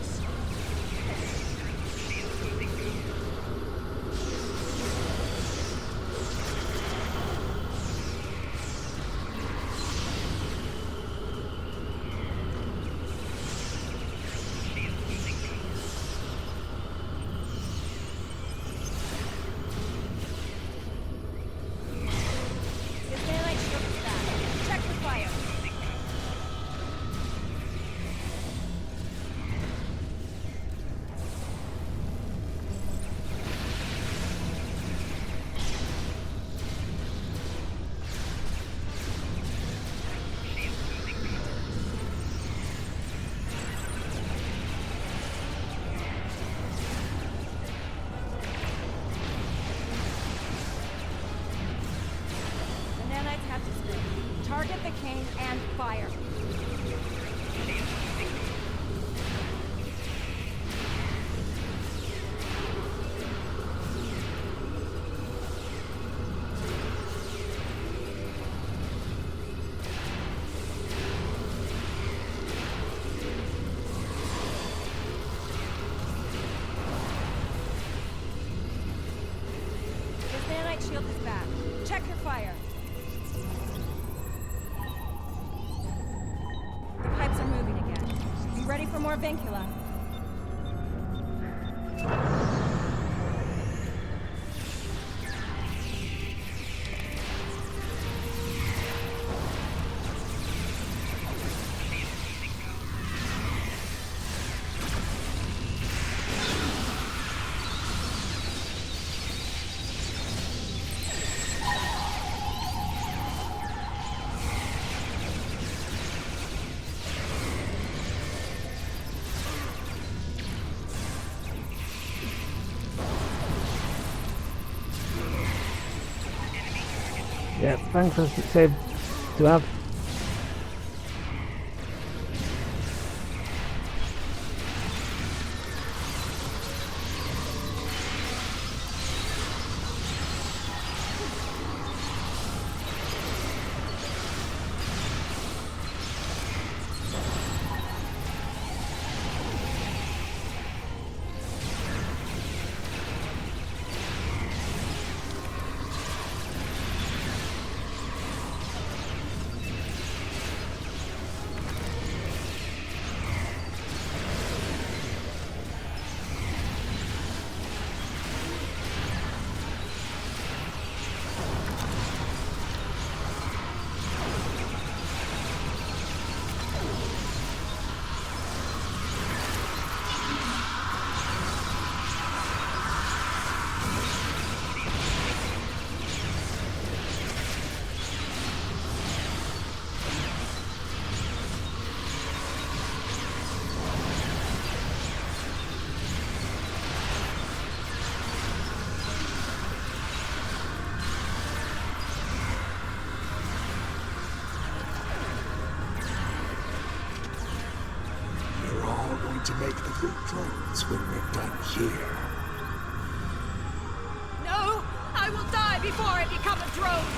Target the king and fire. His nanite shield is back. Check your fire. The pipes are moving again. Be ready for more vincula. Yeah, thanks for the save to have. To make the big drones when we're done here. No! I will die before I become a drone!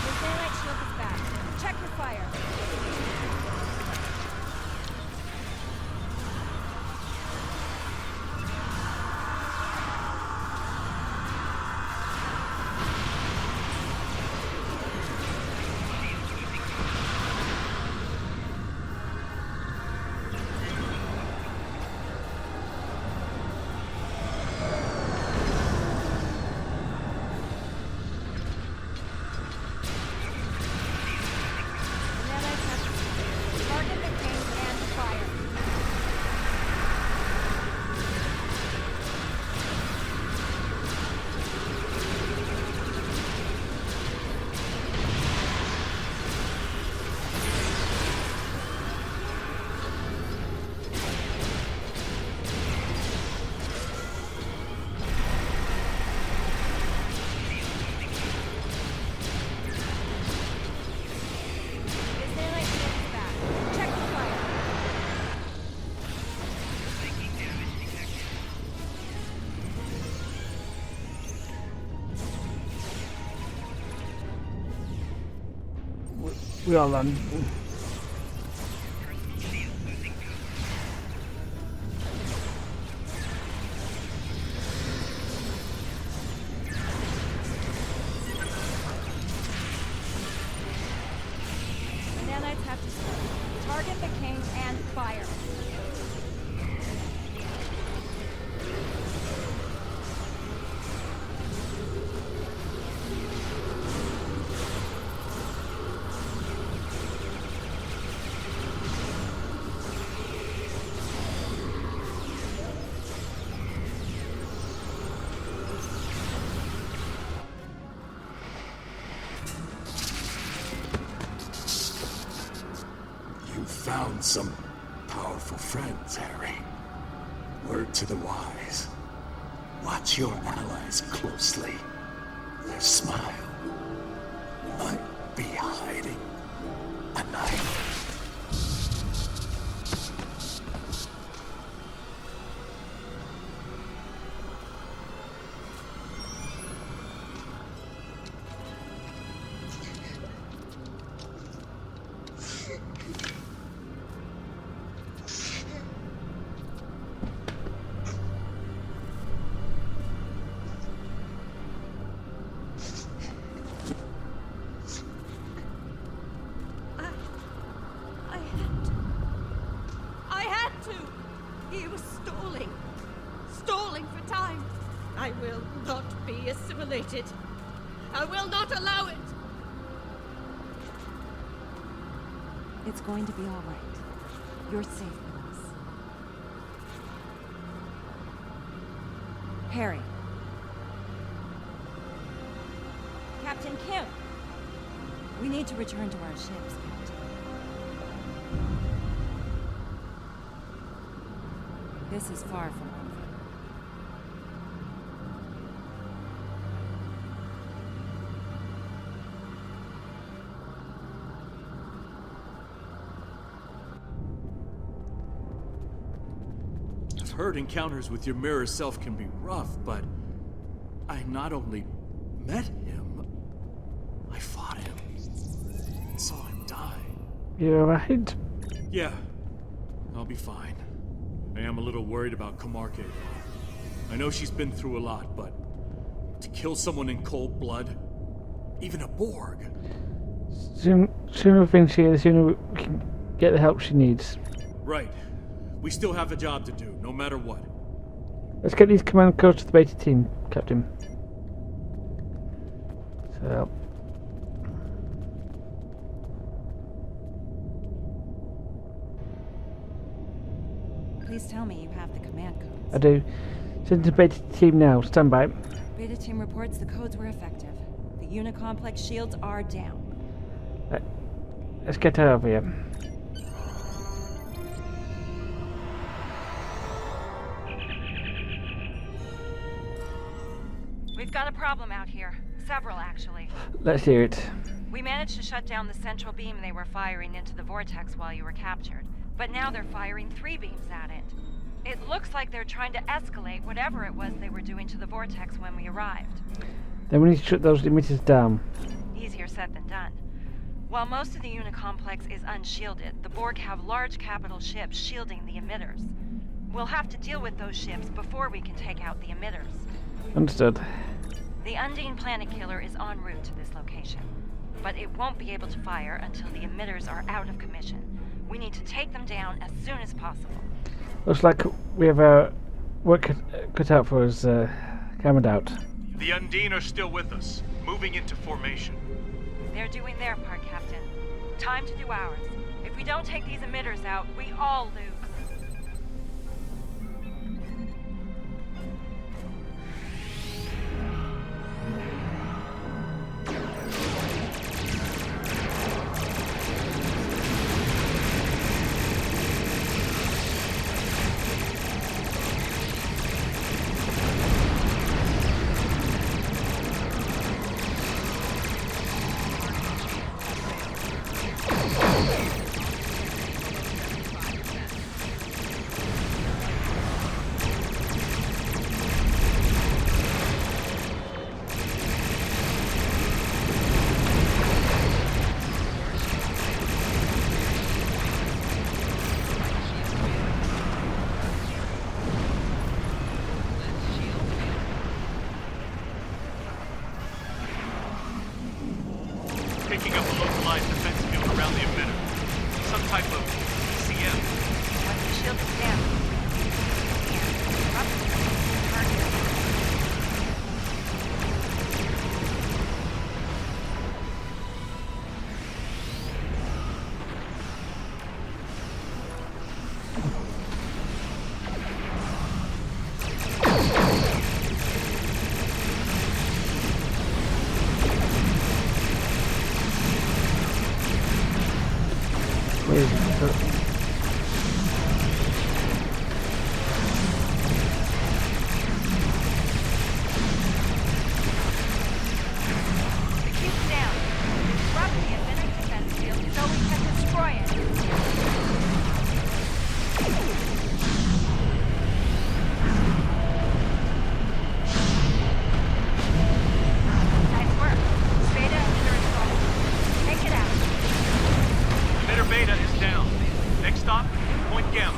His nanite shield is back. Check your fire. We all on. hurricanes and fire. Found some powerful friends, Harry. Word to the wise. Watch your allies closely. Their smile might be hiding a knife. I had to. He was stalling for time. I will not be assimilated. I will not allow it. It's going to be all right. You're safe with us. Harry. Captain Kim. We need to return to our ships, Captain. This is far from over. I've heard encounters with your mirror self can be rough, but I not only met him, I fought him. And saw him die. You're right. Yeah, I'll be fine. I am a little worried about Camargue, though. I know she's been through a lot, but to kill someone in cold blood, even a Borg. Sooner we finish here, the sooner we can get the help she needs. Right. We still have a job to do, no matter what. Let's get these command codes to the beta team, Captain. So... Please tell me you have the command codes. I do. Send to the beta team now. Stand by. Beta team reports the codes were effective. The Unicomplex shields are down. Let's get her over here. We've got a problem out here. Several, actually. Let's hear it. We managed to shut down the central beam they were firing into the vortex while you were captured. But now they're firing 3 beams at it. It looks like they're trying to escalate whatever it was they were doing to the vortex when we arrived. Then we need to shut those emitters down. Easier said than done. While most of the Unicomplex is unshielded, the Borg have large capital ships shielding the emitters. We'll have to deal with those ships before we can take out the emitters. Understood. The Undine Planet Killer is en route to this location, but it won't be able to fire until the emitters are out of commission. We need to take them down as soon as possible. Looks like we have our work cut out for us, camera out. The Undine are still with us, moving into formation. They're doing their part, Captain. Time to do ours. If we don't take these emitters out, we all lose. Gamma.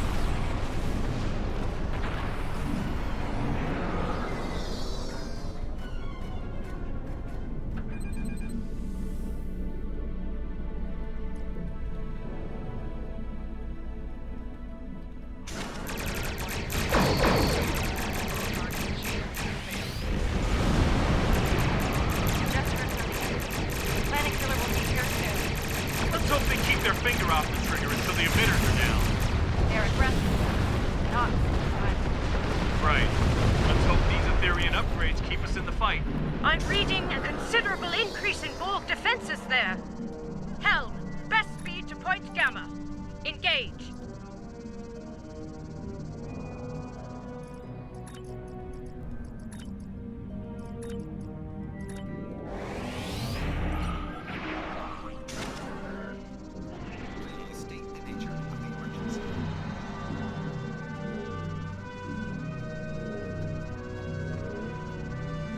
Let's hope they keep their finger off the trigger until the emitters are down. They're aggressive. Not surprising. Right. Let's hope these Etherean upgrades keep us in the fight. I'm reading a considerable increase in Borg defenses there. Helm, best speed to point Gamma. Engage.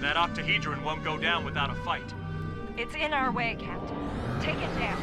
That octahedron won't go down without a fight. It's in our way, Captain. Take it down.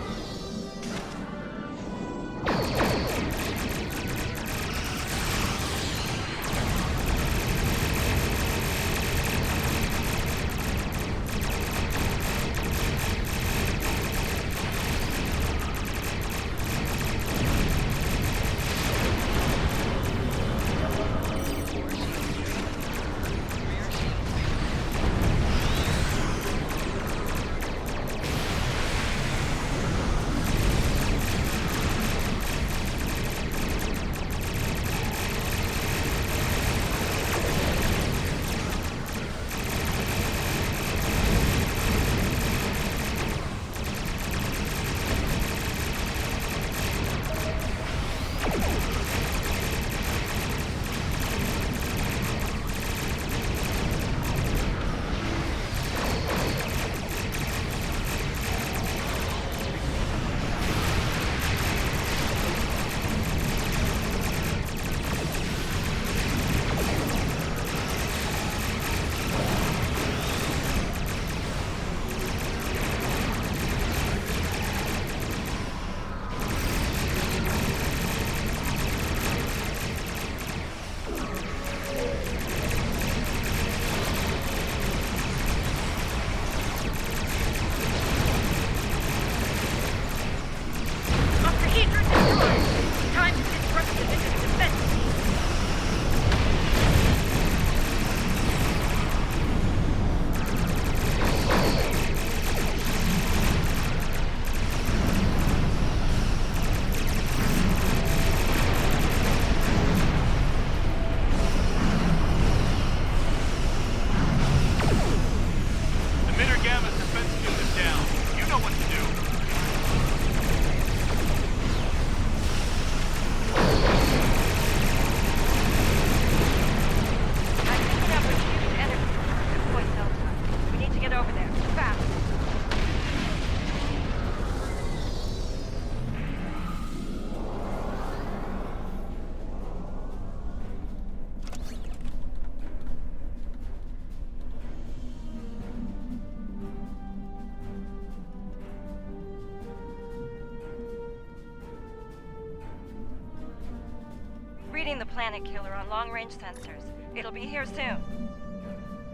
Reading the planet killer on long-range sensors. It'll be here soon.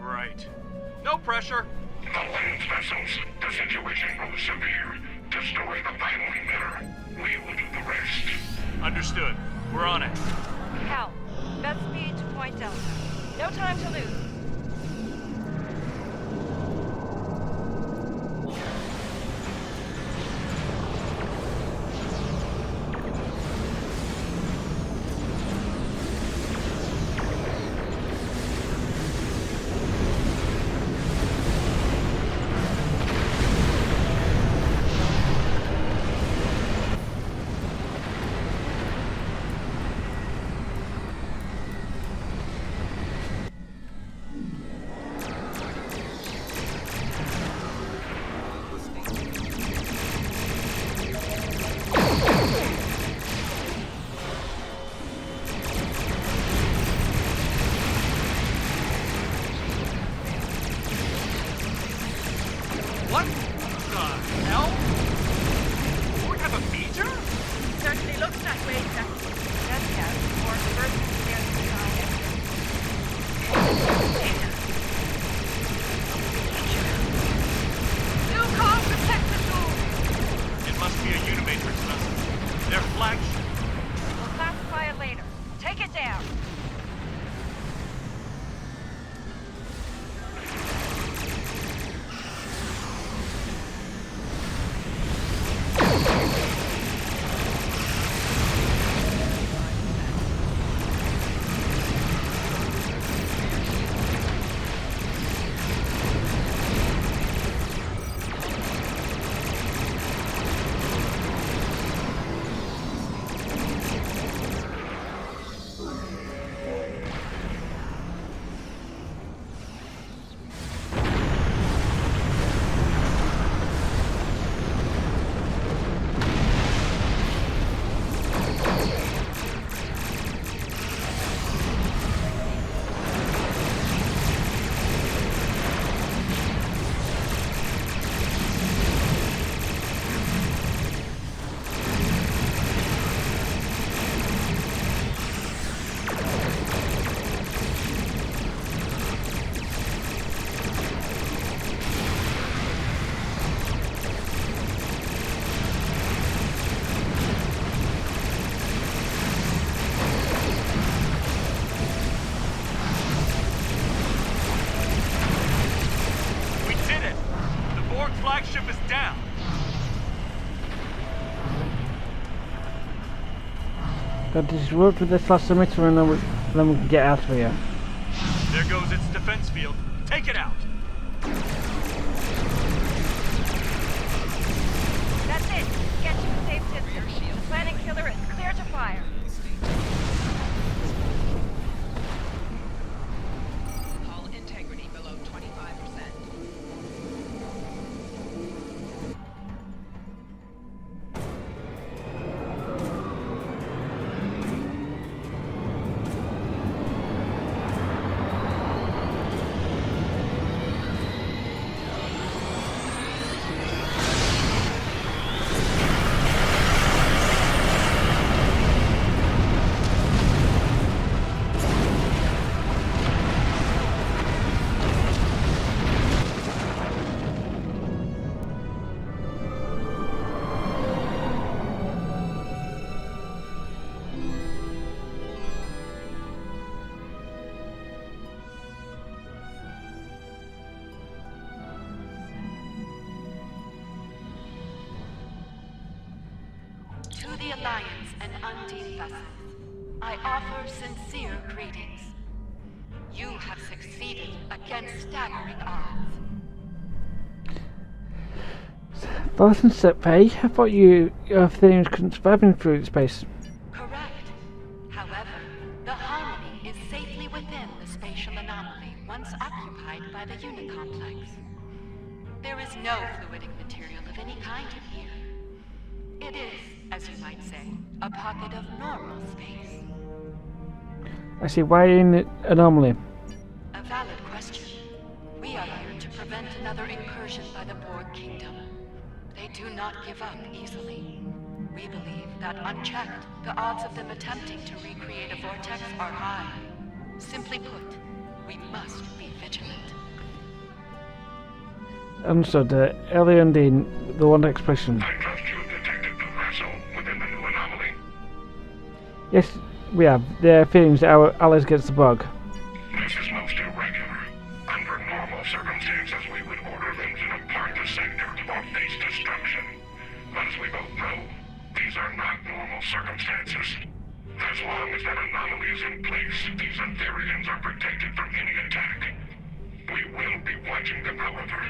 Right. No pressure. Alliance vessels, the situation grows severe. Destroy the final emitter. We will do the rest. Understood. We're on it. Hal, best speed to Point Delta. No time to lose. Got to disrupt with this last emitter and then we can get out of here. There goes its defense field. Take it out! That's it. Get to a safe distance. The planet killer is clear to fire. Hull integrity below 25%. To the Alliance and Undine vessels, I offer sincere greetings. You have succeeded against staggering odds. Larson Setpay, I thought your things couldn't survive in fluid space. Correct. However, the Harmony is safely within the spatial anomaly once occupied by the unit complex. There is no fluidic material of any kind in here. It is, as you might say, a pocket of normal space. I see. Why in the anomaly? A valid question. We are here to prevent another incursion by the Borg Kingdom. They do not give up easily. We believe that unchecked, the odds of them attempting to recreate a vortex are high. Simply put, we must be vigilant. Understood. Ellie and Dean, the one expression. I trust you detected the vessel within the new anomaly. Yes, we have. Their feelings our allies against the Borg. This is most irregular. Under normal circumstances, we would order them to depart the sector or face destruction. But as we both know, these are not normal circumstances. As long as that anomaly is in place, these Etherians are protected from any attack. We will be watching them, however.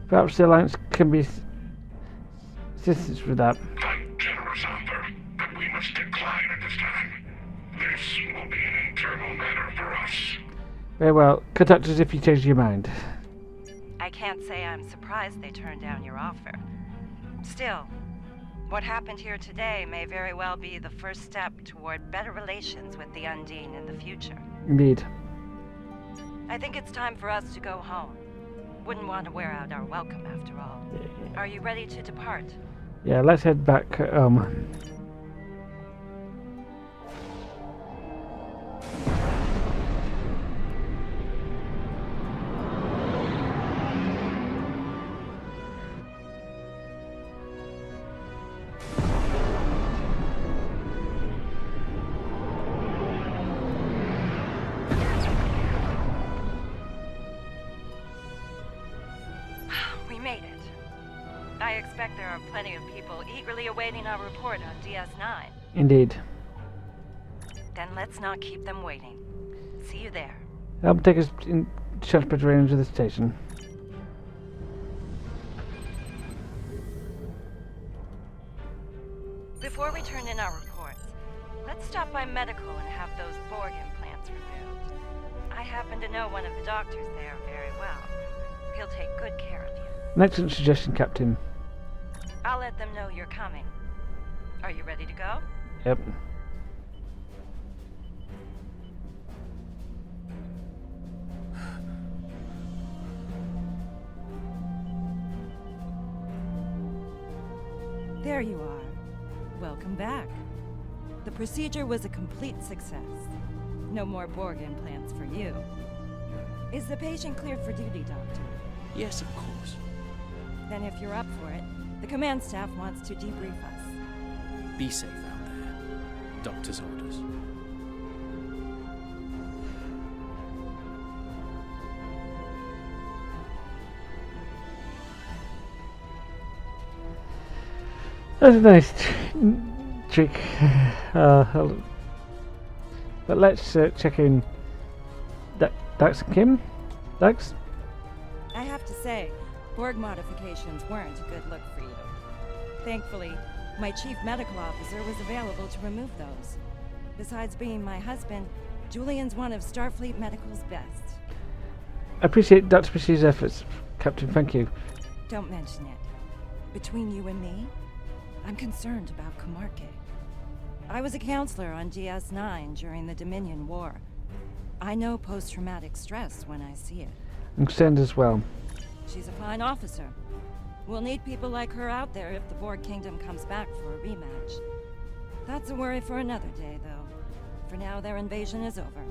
Perhaps the Alliance can be assistance with that. A generous offer, but we must decline at this time. This will be an internal matter for us. Very well. Contact us if you change your mind. I can't say I'm surprised they turned down your offer. Still, what happened here today may very well be the first step toward better relations with the Undine in the future. Indeed. I think it's time for us to go home. Wouldn't want to wear out our welcome after all. Are you ready to depart? Yeah, let's head back home. We made it. I expect there are plenty of people eagerly awaiting our report on DS9. Indeed. Then let's not keep them waiting. See you there. Help take us in transport range of the station. Before we turn in our reports, let's stop by medical and have those Borg implants removed. I happen to know one of the doctors there very well. He'll take good care of you. An excellent suggestion, Captain. I'll let them know you're coming. Are you ready to go? Yep. There you are. Welcome back. The procedure was a complete success. No more Borg implants for you. Is the patient cleared for duty, Doctor? Yes, of course. Then if you're up for it, the command staff wants to debrief us. Be safe out there. Doctor's orders. That's a nice trick. But let's check in Dax and Kim. Dax? I have to say, Borg modifications weren't a good look for you. Thankfully, my chief medical officer was available to remove those. Besides being my husband, Julian's one of Starfleet Medical's best. I appreciate Dr. Pissy's efforts, Captain. Thank you. Don't mention it. Between you and me, I'm concerned about Kamarke. I was a counselor on DS9 during the Dominion War. I know post-traumatic stress when I see it. I'm concerned as well. She's a fine officer. We'll need people like her out there if the Borg Kingdom comes back for a rematch. That's a worry for another day, though. For now, their invasion is over.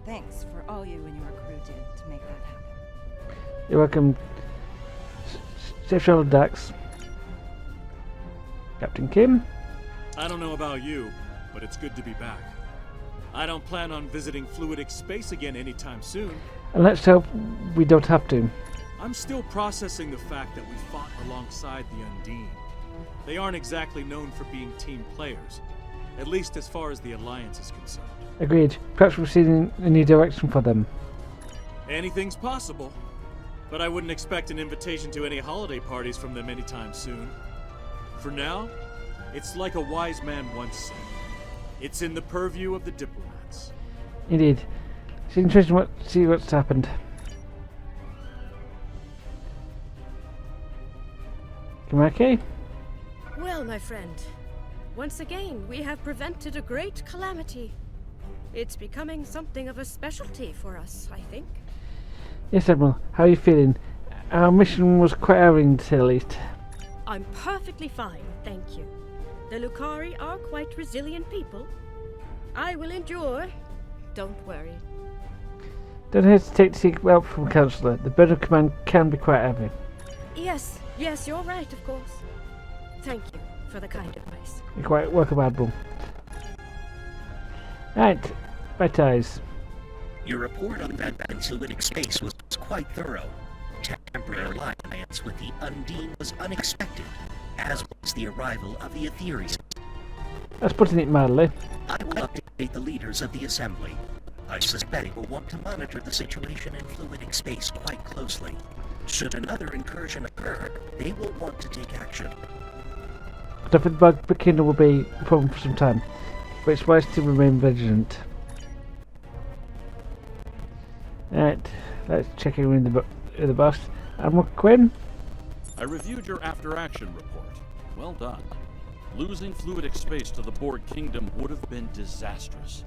Thanks for all you and your crew did to make that happen. You're welcome. Safe travel, Dax. Captain Kim? I don't know about you, but it's good to be back. I don't plan on visiting Fluidic Space again anytime soon. And let's hope we don't have to. I'm still processing the fact that we fought alongside the Undine. They aren't exactly known for being team players, at least as far as the Alliance is concerned. Agreed. Perhaps we're seeing a new direction for them. Anything's possible, but I wouldn't expect an invitation to any holiday parties from them anytime soon. For now, it's like a wise man once said. It's in the purview of the diplomats. Indeed. It's interesting to see what's happened. Kamarke? Well, my friend, once again we have prevented a great calamity. It's becoming something of a specialty for us, I think. Yes, Admiral. How are you feeling? Our mission was quite harrowing, to say the least. I'm perfectly fine, thank you. The Lucari are quite resilient people. I will endure. Don't worry. Don't hesitate to seek help from a counselor. The burden of command can be quite heavy. Yes, you're right, of course. Thank you for the kind advice. You're quite welcome, Admiral. Right, bye ties. Your report on that in Fluidic Space was quite thorough. Temporary alliance with the Undine was unexpected, as was the arrival of the Etherians. That's putting it mildly. I will update the leaders of the Assembly. I suspect they will want to monitor the situation in Fluidic Space quite closely. Should another incursion occur, they will want to take action. I don't think the Borg Kingdom will be a problem for some time, but it's wise to remain vigilant. Right, let's check in with the boss. Admiral Quinn? I reviewed your after-action report. Well done. Losing Fluidic Space to the Borg Kingdom would have been disastrous.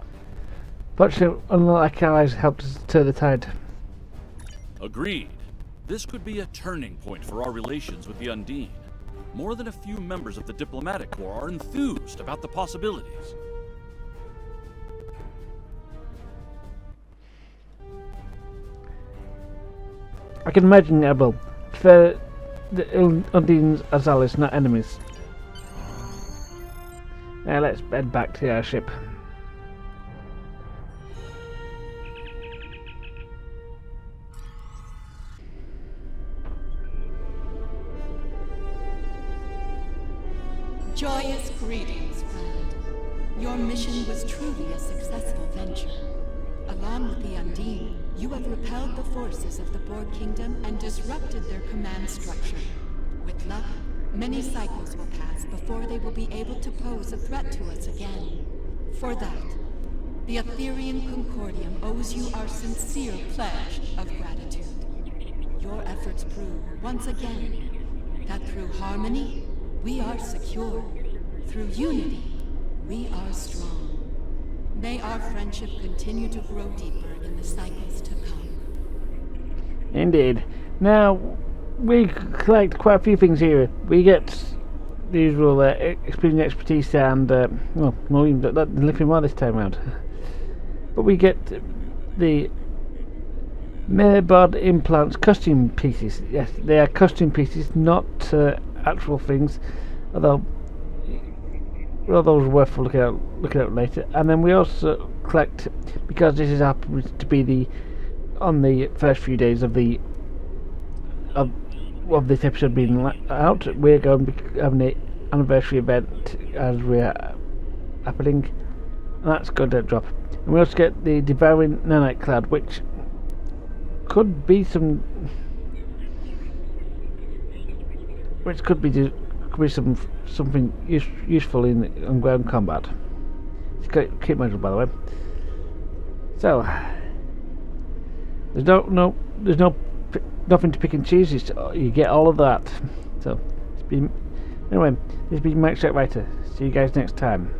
Fortunately, unlike allies helped us turn the tide. Agreed. This could be a turning point for our relations with the Undine. More than a few members of the diplomatic corps are enthused about the possibilities. I can imagine, Abel, for the Undines as allies, not enemies. Now let's head back to the airship. Joyous greetings, friend. Your mission was truly a successful venture. Along with the Undine, you have repelled the forces of the Borg Kingdom and disrupted their command structure. With luck, many cycles will pass before they will be able to pose a threat to us again. For that, the Etherian Concordium owes you our sincere pledge of gratitude. Your efforts prove, once again, that through harmony, we are secure. Through unity, we are strong. May our friendship continue to grow deeper in the cycles to come. Indeed. Now, we collect quite a few things here. We get the usual expertise and, well, not even a little more this time around. But we get the Merbod implants costume pieces. Yes, they are costume pieces, not actual things, although those are worth looking at later. And then we also collect, because this is happens to be on the first few days of this episode being out, we're going to be having an anniversary event as we're happening. That's good at drop. And we also get the devouring nanite cloud, which could be some. Which could be something useful in ground combat. It's keep measured, by the way. So there's nothing to pick and choose. You get all of that. So anyway, this has been Mike Writer. See you guys next time.